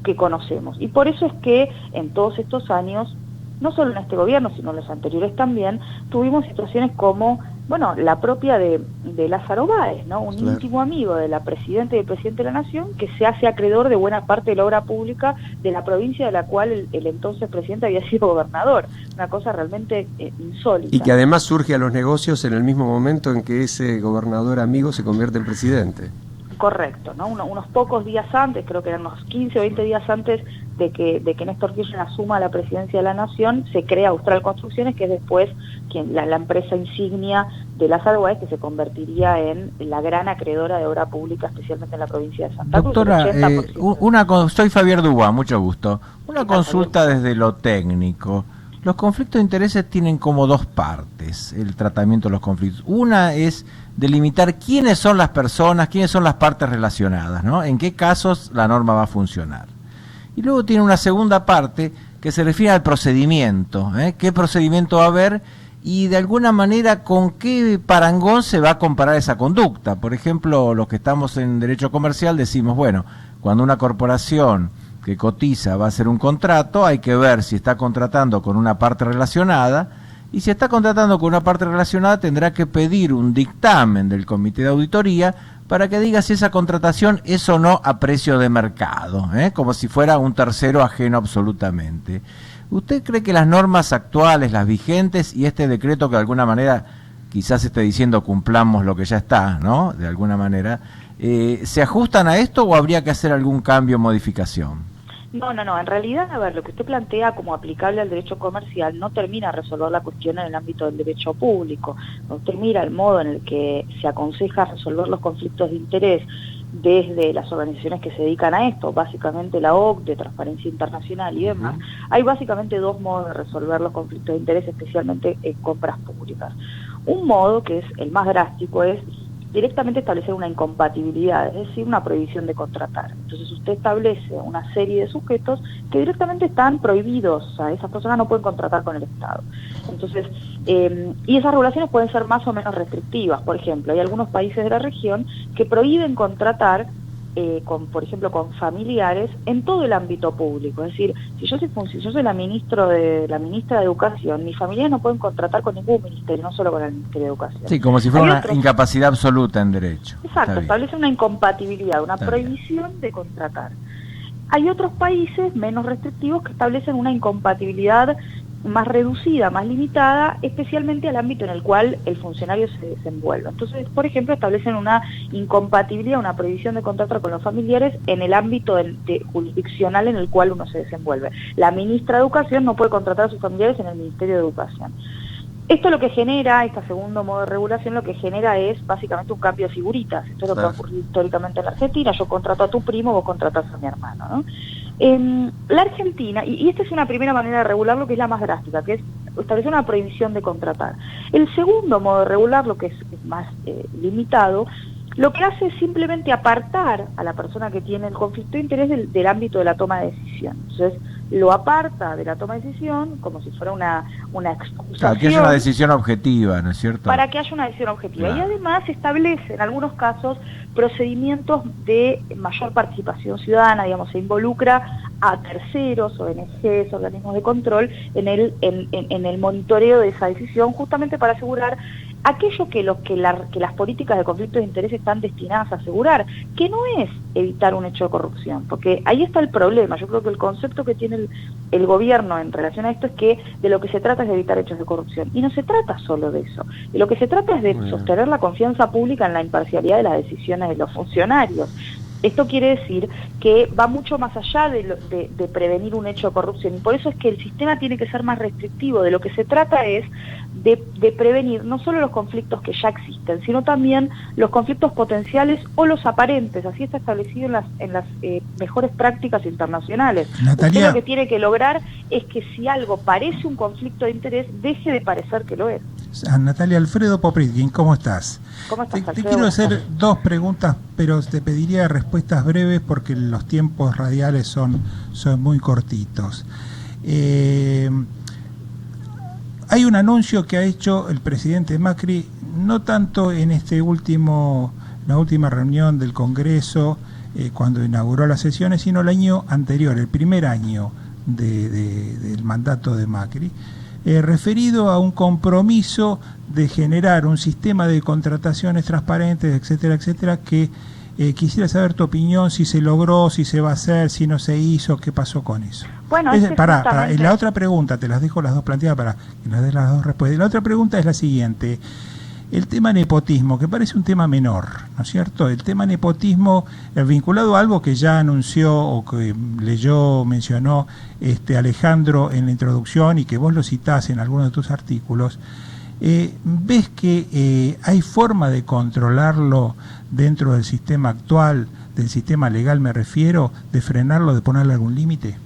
que conocemos. Y por eso es que en todos estos años, no solo en este gobierno, sino en los anteriores también, tuvimos situaciones como, la propia de Lázaro Báez, ¿no? Un íntimo amigo de la presidenta y del presidente de la Nación, que se hace acreedor de buena parte de la obra pública de la provincia de la cual el entonces presidente había sido gobernador. Una cosa realmente insólita. Y que además surge a los negocios en el mismo momento en que ese gobernador amigo se convierte en presidente. Correcto, ¿no? Unos pocos días antes, creo que eran unos 15 o 20 días antes de que Néstor Kirchner asuma la presidencia de la Nación, se crea Austral Construcciones, que es después la empresa insignia de Lázaro Báez, que se convertiría en la gran acreedora de obra pública, especialmente en la provincia de Santa Cruz. Doctora, soy Javier Dubá, mucho gusto. Una consulta desde lo técnico. Los conflictos de intereses tienen como dos partes el tratamiento de los conflictos. Una es delimitar quiénes son las personas, quiénes son las partes relacionadas, ¿no? En qué casos la norma va a funcionar. Y luego tiene una segunda parte que se refiere al procedimiento, qué procedimiento va a haber y de alguna manera con qué parangón se va a comparar esa conducta. Por ejemplo, los que estamos en derecho comercial decimos, cuando una corporación que cotiza va a hacer un contrato, hay que ver si está contratando con una parte relacionada, y si está contratando con una parte relacionada tendrá que pedir un dictamen del comité de auditoría para que diga si esa contratación es o no a precio de mercado, como si fuera un tercero ajeno absolutamente. ¿Usted cree que las normas actuales, las vigentes, y este decreto que de alguna manera quizás esté diciendo cumplamos lo que ya está, ¿no? De alguna manera, ¿se ajustan a esto o habría que hacer algún cambio o modificación? No, en realidad, lo que usted plantea como aplicable al derecho comercial no termina de resolver la cuestión en el ámbito del derecho público. Usted mira el modo en el que se aconseja resolver los conflictos de interés desde las organizaciones que se dedican a esto, básicamente la OCDE, Transparencia Internacional y demás. Hay básicamente dos modos de resolver los conflictos de interés, especialmente en compras públicas. Un modo, que es el más drástico, es directamente establecer una incompatibilidad, es decir, una prohibición de contratar. Entonces usted establece una serie de sujetos que directamente están prohibidos, o sea, esas personas no pueden contratar con el Estado. Entonces, y esas regulaciones pueden ser más o menos restrictivas. Por ejemplo, hay algunos países de la región que prohíben contratar por ejemplo, con familiares en todo el ámbito público. Es decir, si yo soy la ministra de Educación, mis familiares no pueden contratar con ningún ministerio, no solo con el Ministerio de Educación. Sí, como si fuera una incapacidad absoluta en derecho. Exacto, establece una incompatibilidad, una prohibición de contratar. Hay otros países menos restrictivos que establecen una incompatibilidad más reducida, más limitada, especialmente al ámbito en el cual el funcionario se desenvuelve. Entonces, por ejemplo, establecen una incompatibilidad, una prohibición de contratar con los familiares en el ámbito jurisdiccional en el cual uno se desenvuelve. La ministra de Educación no puede contratar a sus familiares en el Ministerio de Educación. Esto lo que genera, este segundo modo de regulación, lo que genera es básicamente un cambio de figuritas. Esto es lo que ha ocurrido históricamente en la Argentina: yo contrato a tu primo, vos contratás a mi hermano, ¿no? La Argentina, y esta es una primera manera de regularlo, que es la más drástica, que es establecer una prohibición de contratar. El segundo modo de regularlo, que es más limitado, lo que hace es simplemente apartar a la persona que tiene el conflicto de interés del ámbito de la toma de decisión. Entonces, lo aparta de la toma de decisión como si fuera una excusación. Claro, que haya una decisión objetiva, ¿no es cierto? Para que haya una decisión objetiva. Claro. Y además establece en algunos casos procedimientos de mayor participación ciudadana, digamos, se involucra a terceros, ONGs, organismos de control, en el monitoreo de esa decisión, justamente para asegurar aquello que las políticas de conflicto de interés están destinadas a asegurar, que no es evitar un hecho de corrupción, porque ahí está el problema. Yo creo que el concepto que tiene el gobierno en relación a esto es que de lo que se trata es de evitar hechos de corrupción, y no se trata solo de eso. De lo que se trata es de sostener la confianza pública en la imparcialidad de las decisiones de los funcionarios. Esto quiere decir que va mucho más allá de prevenir un hecho de corrupción, y por eso es que el sistema tiene que ser más restrictivo. De lo que se trata es de prevenir no solo los conflictos que ya existen, sino también los conflictos potenciales o los aparentes. Así está establecido en las mejores prácticas internacionales. Natalia, usted lo que tiene que lograr es que si algo parece un conflicto de interés, deje de parecer que lo es. Natalia, Alfredo Popritkin, ¿cómo estás? ¿Cómo estás, Te quiero hacer dos preguntas, pero te pediría respuestas breves porque los tiempos radiales son muy cortitos. Hay un anuncio que ha hecho el presidente Macri, no tanto en la última reunión del Congreso, cuando inauguró las sesiones, sino el año anterior, el primer año del mandato de Macri, referido a un compromiso de generar un sistema de contrataciones transparentes, etcétera, etcétera, que quisiera saber tu opinión, si se logró, si se va a hacer, si no se hizo, qué pasó con eso. Bueno, la otra pregunta, te las dejo las dos planteadas para que nos des las dos respuestas. La otra pregunta es la siguiente: el tema nepotismo, que parece un tema menor, ¿no es cierto? El tema nepotismo vinculado a algo que ya anunció o que mencionó Alejandro en la introducción y que vos lo citás en algunos de tus artículos. ¿Ves que hay forma de controlarlo dentro del sistema actual, del sistema legal me refiero, de frenarlo, de ponerle algún límite?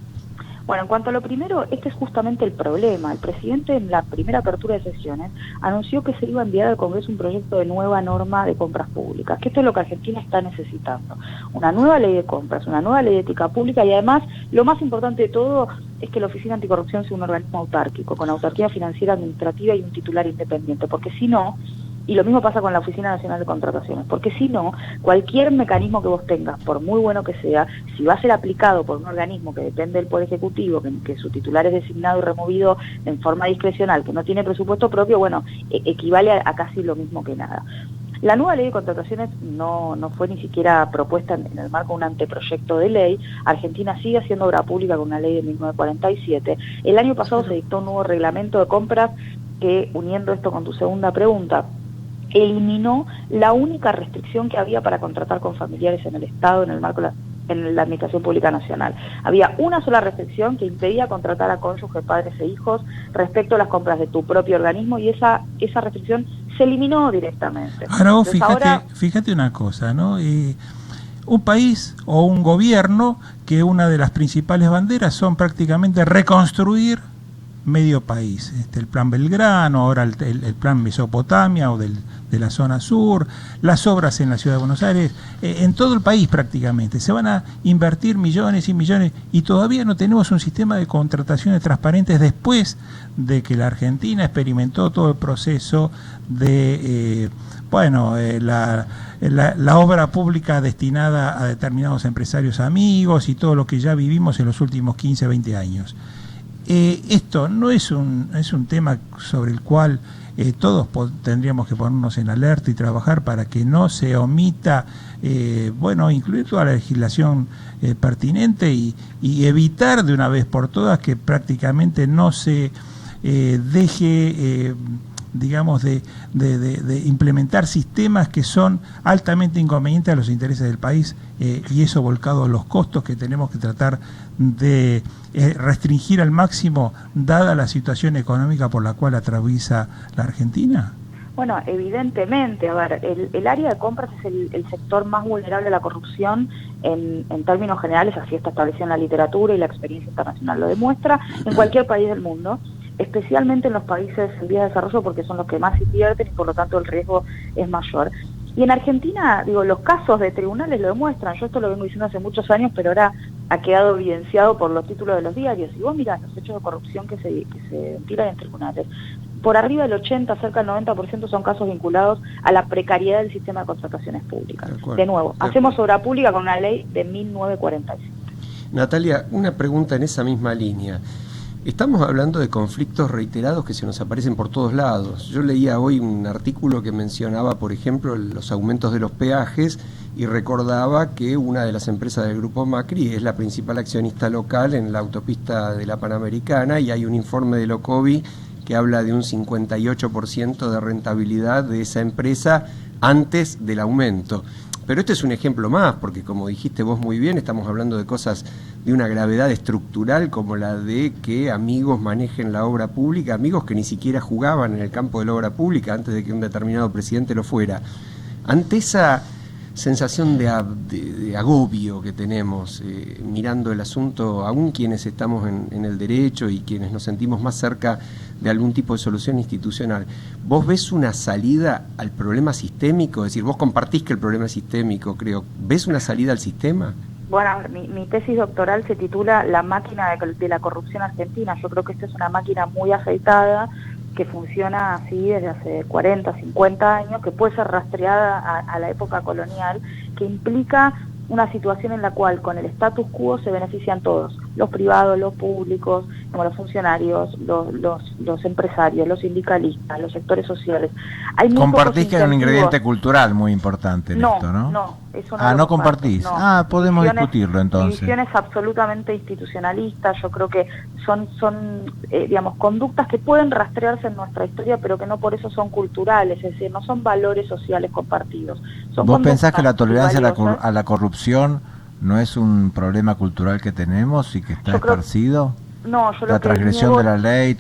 Bueno, en cuanto a lo primero, este es justamente el problema. El presidente, en la primera apertura de sesiones, anunció que se iba a enviar al Congreso un proyecto de nueva norma de compras públicas, que esto es lo que Argentina está necesitando. Una nueva ley de compras, una nueva ley de ética pública, y además, lo más importante de todo es que la Oficina Anticorrupción sea un organismo autárquico, con autarquía financiera, administrativa y un titular independiente, porque si no, y lo mismo pasa con la Oficina Nacional de Contrataciones, porque si no, cualquier mecanismo que vos tengas, por muy bueno que sea, si va a ser aplicado por un organismo que depende del Poder Ejecutivo, que su titular es designado y removido en forma discrecional, que no tiene presupuesto propio, bueno, equivale a casi lo mismo que nada. La nueva ley de contrataciones no fue ni siquiera propuesta en el marco de un anteproyecto de ley. Argentina sigue haciendo obra pública con una ley de 1947. El año pasado se dictó un nuevo reglamento de compras que, uniendo esto con tu segunda pregunta, eliminó la única restricción que había para contratar con familiares en el Estado en el marco en la Administración Pública Nacional. Había una sola restricción que impedía contratar a cónyuges, padres e hijos respecto a las compras de tu propio organismo, y esa restricción se eliminó directamente. Ahora vos fíjate una cosa, ¿no? Un país o un gobierno que una de las principales banderas son prácticamente reconstruir medio país. El plan Belgrano, ahora el plan Mesopotamia o de la zona sur, las obras en la ciudad de Buenos Aires, en todo el país prácticamente. Se van a invertir millones y millones y todavía no tenemos un sistema de contrataciones transparentes después de que la Argentina experimentó todo el proceso de la obra pública destinada a determinados empresarios amigos y todo lo que ya vivimos en los últimos 15, 20 años. Esto no es un tema sobre el cual todos tendríamos que ponernos en alerta y trabajar para que no se omita, incluir toda la legislación pertinente y evitar de una vez por todas que prácticamente no se deje, digamos, de implementar sistemas que son altamente inconvenientes a los intereses del país, y eso volcado a los costos que tenemos que tratar de restringir al máximo, dada la situación económica por la cual atraviesa la Argentina? Bueno, evidentemente, a ver, el área de compras es el sector más vulnerable a la corrupción en términos generales, así está establecido en la literatura y la experiencia internacional lo demuestra, en cualquier país del mundo, especialmente en los países en vías de desarrollo, porque son los que más invierten y por lo tanto el riesgo es mayor. Y en Argentina, digo, los casos de tribunales lo demuestran. Yo esto lo vengo diciendo hace muchos años, pero ahora ha quedado evidenciado por los títulos de los diarios. Y vos mirás los hechos de corrupción que se ventilan en tribunales, por arriba del 80, cerca del 90% son casos vinculados a la precariedad del sistema de contrataciones públicas. De nuevo, hacemos obra pública con una ley de 1945. Natalia, una pregunta en esa misma línea. Estamos hablando de conflictos reiterados que se nos aparecen por todos lados. Yo leía hoy un artículo que mencionaba, por ejemplo, los aumentos de los peajes, y recordaba que una de las empresas del Grupo Macri es la principal accionista local en la autopista de la Panamericana, y hay un informe de Locovi que habla de un 58% de rentabilidad de esa empresa antes del aumento. Pero este es un ejemplo más, porque como dijiste vos muy bien, estamos hablando de cosas de una gravedad estructural como la de que amigos manejen la obra pública, amigos que ni siquiera jugaban en el campo de la obra pública antes de que un determinado presidente lo fuera. Ante esa sensación de agobio que tenemos mirando el asunto, aún quienes estamos en el derecho y quienes nos sentimos más cerca de algún tipo de solución institucional, ¿vos ves una salida al problema sistémico? Es decir, vos compartís que el problema es sistémico, creo. ¿Ves una salida al sistema? Bueno, mi tesis doctoral se titula La máquina de la corrupción argentina. Yo creo que esta es una máquina muy aceitada, que funciona así desde hace 40, 50 años, que puede ser rastreada a la época colonial, que implica una situación en la cual con el status quo se benefician todos, los privados, los públicos, como los funcionarios, los empresarios, los sindicalistas, los sectores sociales. Compartís que hay un ingrediente cultural muy importante en esto, ¿no? No, eso no. No compartís. No. Podemos discutirlo entonces. Visiones absolutamente institucionalistas. Yo creo que son digamos, conductas que pueden rastrearse en nuestra historia, pero que no por eso son culturales, es decir, no son valores sociales compartidos. ¿Vos pensás que la tolerancia a la corrupción no es un problema cultural que tenemos y que está esparcido? No, yo la transgresión de la ley,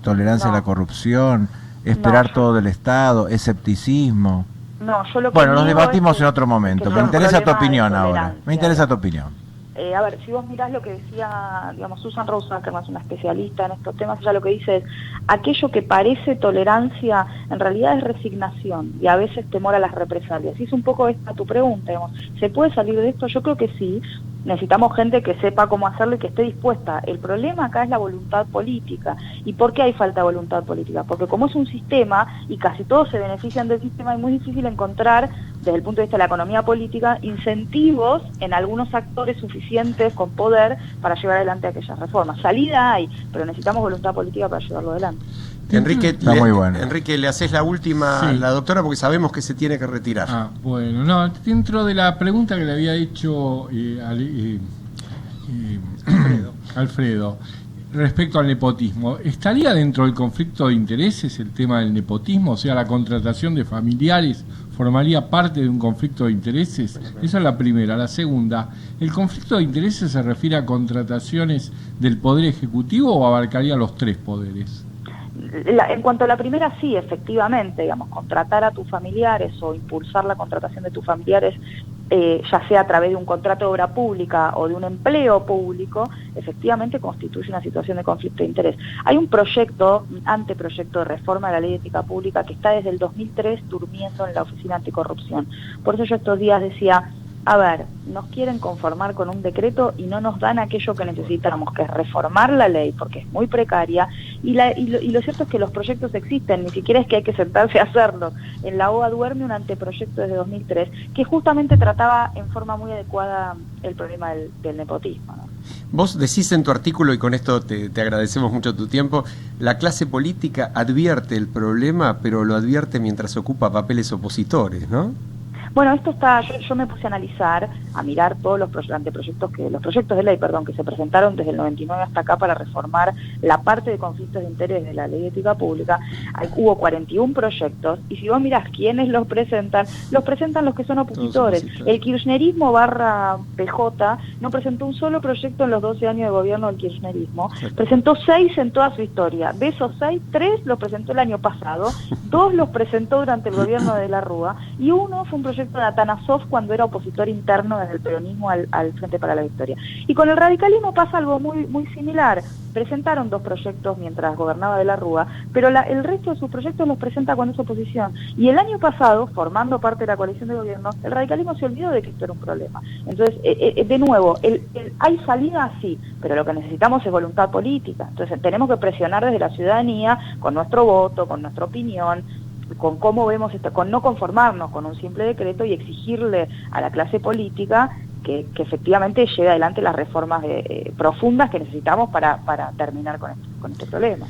tolerancia a la corrupción, esperar todo del Estado, escepticismo. No, yo lo que bueno, nos debatimos en otro momento. Me interesa tu opinión ahora. Me interesa tu opinión. A ver, si vos mirás lo que decía, digamos, Susan Rose Ackerman, una especialista en estos temas, ella lo que dice es, aquello que parece tolerancia, en realidad es resignación, y a veces temor a las represalias. Y es un poco esta tu pregunta, digamos, ¿se puede salir de esto? Yo creo que sí. Necesitamos gente que sepa cómo hacerlo y que esté dispuesta. El problema acá es la voluntad política. ¿Y por qué hay falta de voluntad política? Porque como es un sistema y casi todos se benefician del sistema, es muy difícil encontrar, desde el punto de vista de la economía política, incentivos en algunos actores suficientes con poder para llevar adelante aquellas reformas. Salida hay, pero necesitamos voluntad política para llevarlo adelante. Enrique, le haces la última a la doctora porque sabemos que se tiene que retirar. Bueno, no, dentro de la pregunta que le había hecho Alfredo, respecto al nepotismo, ¿estaría dentro del conflicto de intereses el tema del nepotismo? O sea, la contratación de familiares formaría parte de un conflicto de intereses. Esa es la primera. La segunda, ¿el conflicto de intereses se refiere a contrataciones del Poder Ejecutivo o abarcaría los tres poderes? En cuanto a la primera, sí, efectivamente, digamos, contratar a tus familiares o impulsar la contratación de tus familiares, ya sea a través de un contrato de obra pública o de un empleo público, efectivamente constituye una situación de conflicto de interés. Hay un anteproyecto de reforma de la Ley de Ética Pública que está desde el 2003 durmiendo en la Oficina Anticorrupción. Por eso yo estos días decía, a ver, nos quieren conformar con un decreto y no nos dan aquello que necesitamos, que es reformar la ley, porque es muy precaria, y lo cierto es que los proyectos existen, ni siquiera es que hay que sentarse a hacerlos. En la OA duerme un anteproyecto desde 2003, que justamente trataba en forma muy adecuada el problema del nepotismo, ¿no? Vos decís en tu artículo, y con esto te agradecemos mucho tu tiempo, la clase política advierte el problema, pero lo advierte mientras ocupa papeles opositores, ¿no? Bueno, esto está, yo me puse a analizar, a mirar todos los proyectos de ley, que se presentaron desde el 99 hasta acá para reformar la parte de conflictos de interés de la ley de ética pública. Hubo 41 proyectos, y si vos mirás quiénes los presentan los que son opositores. El kirchnerismo / PJ no presentó un solo proyecto en los 12 años de gobierno del kirchnerismo, presentó 6 en toda su historia. De esos 6, 3 los presentó el año pasado, 2 los presentó durante el gobierno de la Rúa, y uno fue un proyecto de Atanasov cuando era opositor interno desde el peronismo al Frente para la Victoria. Y con el radicalismo pasa algo muy, muy similar. Presentaron 2 proyectos mientras gobernaba de la Rúa, pero el resto de sus proyectos los presenta cuando es oposición. Y el año pasado, formando parte de la coalición de gobierno, el radicalismo se olvidó de que esto era un problema. Entonces, de nuevo, hay salida así, pero lo que necesitamos es voluntad política. Entonces, tenemos que presionar desde la ciudadanía, con nuestro voto, con nuestra opinión, con cómo vemos esto, con no conformarnos con un simple decreto y exigirle a la clase política que efectivamente lleve adelante las reformas profundas que necesitamos para terminar con este problema.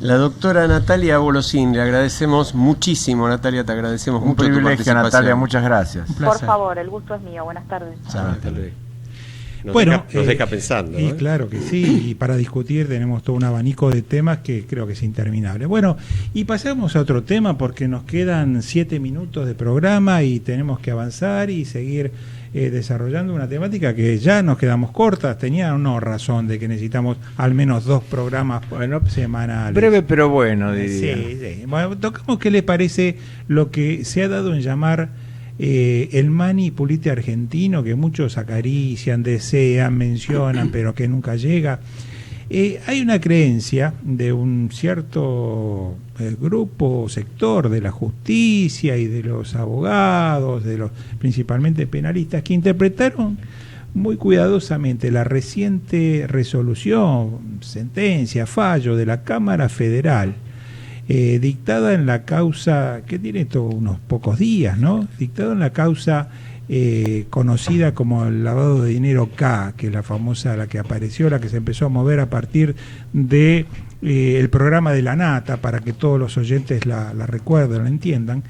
La doctora Natalia Bolosín, le agradecemos muchísimo, Natalia, te agradecemos mucho. Un privilegio, Natalia, muchas gracias. Por favor, el gusto es mío. Buenas tardes. Nos deja pensando. Y claro que sí, y para discutir tenemos todo un abanico de temas que creo que es interminable. Bueno, y pasamos a otro tema porque nos quedan 7 minutos de programa y tenemos que avanzar y seguir desarrollando una temática que ya nos quedamos cortas. Tenía una razón de que necesitamos al menos 2 programas semanales. Breve pero bueno, diría. Sí. Bueno, tocamos qué le parece lo que se ha dado en llamar el mani pulite argentino, que muchos acarician, desean, mencionan, pero que nunca llega. Hay una creencia de un cierto grupo o sector de la justicia y de los abogados, principalmente penalistas, que interpretaron muy cuidadosamente la reciente resolución, sentencia, fallo de la Cámara Federal, dictada en la causa, que tiene esto unos pocos días, ¿no? Dictada en la causa conocida como el lavado de dinero K, que es la famosa, la que apareció, la que se empezó a mover a partir de el programa de la Nata, para que todos los oyentes la recuerden, la entiendan,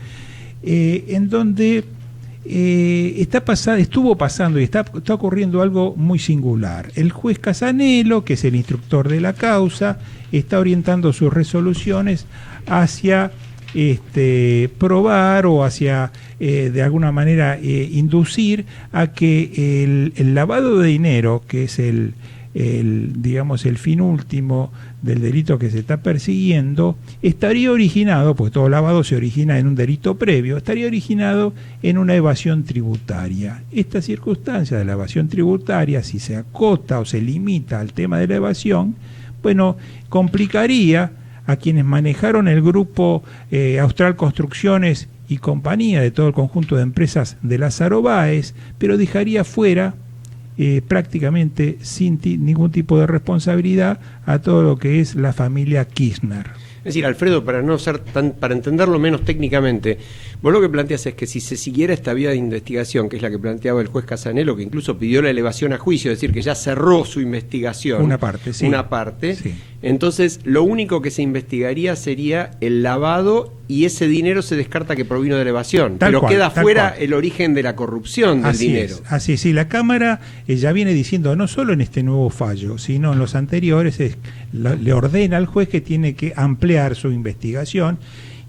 en donde estuvo pasando y está ocurriendo algo muy singular. El juez Casanelo, que es el instructor de la causa, está orientando sus resoluciones hacia probar o hacia de alguna manera inducir a que el lavado de dinero, que es digamos el fin último del delito que se está persiguiendo, estaría originado, pues todo lavado se origina en un delito previo, estaría originado en una evasión tributaria. Esta circunstancia de la evasión tributaria, si se acota o se limita al tema de la evasión, bueno, complicaría a quienes manejaron el grupo Austral Construcciones y compañía de todo el conjunto de empresas de Lázaro Báez, pero dejaría fuera prácticamente sin ningún tipo de responsabilidad a todo lo que es la familia Kirchner. Es decir, Alfredo, para entenderlo menos técnicamente, vos lo que planteas es que si se siguiera esta vía de investigación, que es la que planteaba el juez Casanelo, que incluso pidió la elevación a juicio, es decir, que ya cerró su investigación. Una parte, sí. Sí. Entonces, lo único que se investigaría sería el lavado, y ese dinero se descarta que provino de la evasión. Pero queda fuera el origen de la corrupción del dinero. Así es, sí. La Cámara ya viene diciendo, no solo en este nuevo fallo, sino en los anteriores, le ordena al juez que tiene que ampliar su investigación.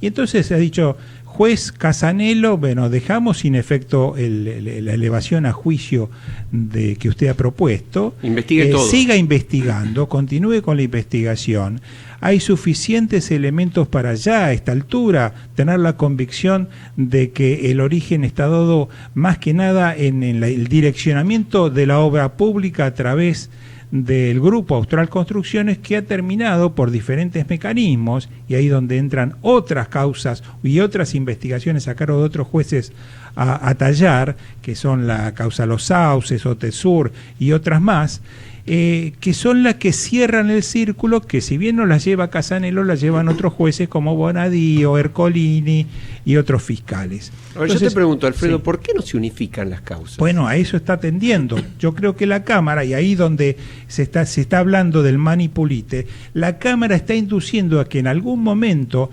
Y entonces se ha dicho, juez Casanelo, bueno, dejamos sin efecto la elevación a juicio que usted ha propuesto. Investigue todo. Siga investigando, continúe con la investigación. Hay suficientes elementos para ya a esta altura tener la convicción de que el origen está dado más que nada en el direccionamiento de la obra pública a través del grupo Austral Construcciones, que ha terminado por diferentes mecanismos, y ahí donde entran otras causas y otras investigaciones a cargo de otros jueces a tallar, que son la causa Los Sauces, Otesur y otras más, que son las que cierran el círculo, que si bien no las lleva Casanello, las llevan otros jueces como Bonadío, Ercolini y otros fiscales. Ahora, yo te pregunto, Alfredo, ¿por qué no se unifican las causas? Bueno, a eso está tendiendo. Yo creo que la Cámara, y ahí donde se está hablando del manipulite, la Cámara está induciendo a que en algún momento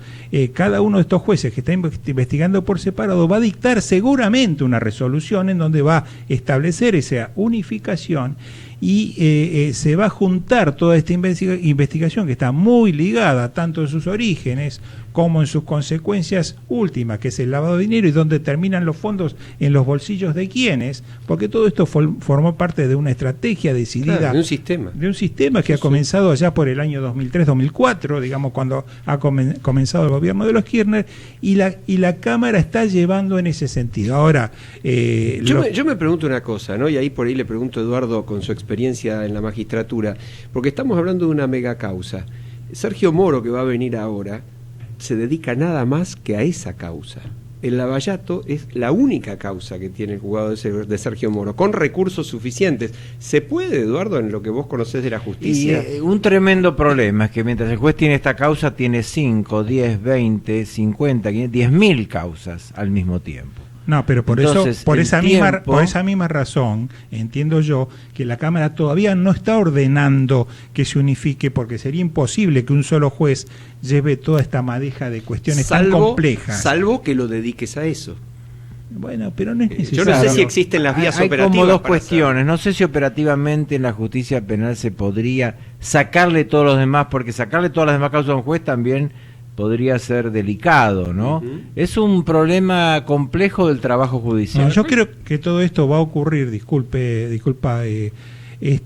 cada uno de estos jueces que está investigando por separado va a dictar seguramente una resolución en donde va a establecer esa unificación y se va a juntar toda esta investigación que está muy ligada tanto en sus orígenes como en sus consecuencias últimas, que es el lavado de dinero y donde terminan los fondos en los bolsillos de quienes, porque todo esto formó parte de una estrategia decidida, claro, de un sistema que ha comenzado allá por el año 2003-2004, digamos, cuando ha comenzado el gobierno de los Kirchner, y la Cámara está llevando en ese sentido. Ahora, yo me pregunto una cosa, ¿no? Y ahí por ahí le pregunto a Eduardo con su experiencia en la magistratura, porque estamos hablando de una mega causa. Sergio Moro, que va a venir ahora, se dedica nada más que a esa causa. El lavallato es la única causa que tiene el juzgado de Sergio Moro, con recursos suficientes. ¿Se puede, Eduardo, en lo que vos conocés de la justicia? Y un tremendo problema es que mientras el juez tiene esta causa, tiene 5, 10, 20, 50, 10.000 causas al mismo tiempo. No, pero por esa misma razón, entiendo yo que la Cámara todavía no está ordenando que se unifique, porque sería imposible que un solo juez lleve toda esta madeja de cuestiones tan complejas. Salvo que lo dediques a eso. Bueno, pero no es necesario. Yo no sé si existen las vías operativas. Hay como dos cuestiones. No sé si operativamente en la justicia penal se podría sacarle todos los demás, porque sacarle todas las demás causas a un juez también podría ser delicado, ¿no? Uh-huh. Es un problema complejo del trabajo judicial. No, yo creo que todo esto va a ocurrir, disculpa,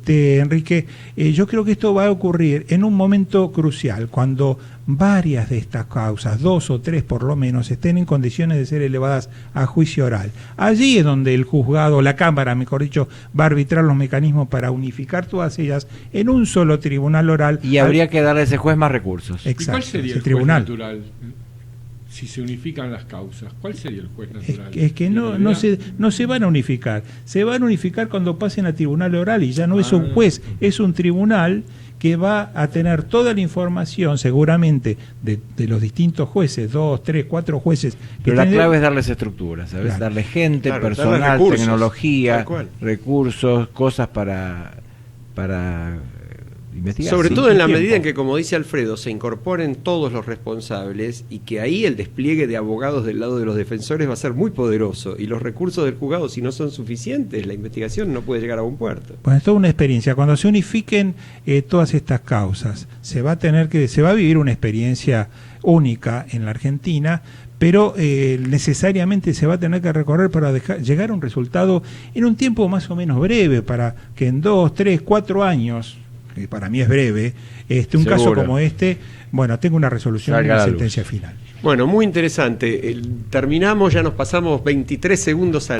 Enrique, yo creo que esto va a ocurrir en un momento crucial, cuando varias de estas causas, 2 o 3 por lo menos, estén en condiciones de ser elevadas a juicio oral. Allí es donde el juzgado, la Cámara, mejor dicho, va a arbitrar los mecanismos para unificar todas ellas en un solo tribunal oral. Y habría que darle a ese juez más recursos. Exacto. ¿Y cuál sería el tribunal natural? Si se unifican las causas, ¿cuál sería el juez natural? Es que no se van a unificar. Se van a unificar cuando pasen a tribunal oral y ya no es un juez, es un tribunal que va a tener toda la información seguramente de los distintos jueces, 2, 3, 4 jueces. Pero la clave es darles estructura, ¿sabes? Claro. Darle gente, personal, recursos, tecnología, recursos, cosas para investigar. Sobre todo en la medida en que, como dice Alfredo, se incorporen todos los responsables y que ahí el despliegue de abogados del lado de los defensores va a ser muy poderoso y los recursos del juzgado, si no son suficientes, la investigación no puede llegar a buen puerto. Pues es toda una experiencia. Cuando se unifiquen todas estas causas, se va a vivir una experiencia única en la Argentina, pero necesariamente se va a tener que recorrer para llegar a un resultado en un tiempo más o menos breve, para que en 2, 3, 4 años, que para mí es breve, un caso como tenga una resolución y una sentencia final. Bueno, muy interesante. Terminamos, ya nos pasamos 23 segundos a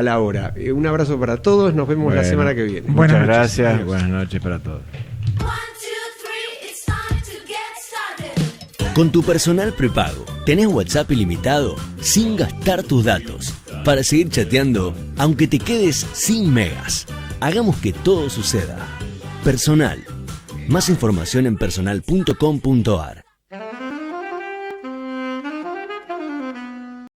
la hora. Un abrazo para todos, nos vemos la semana que viene. Muchas gracias, buenas noches para todos. Con tu personal prepago, tenés WhatsApp ilimitado sin gastar tus datos, para seguir chateando aunque te quedes sin megas. Hagamos que todo suceda. Personal. Más información en personal.com.ar.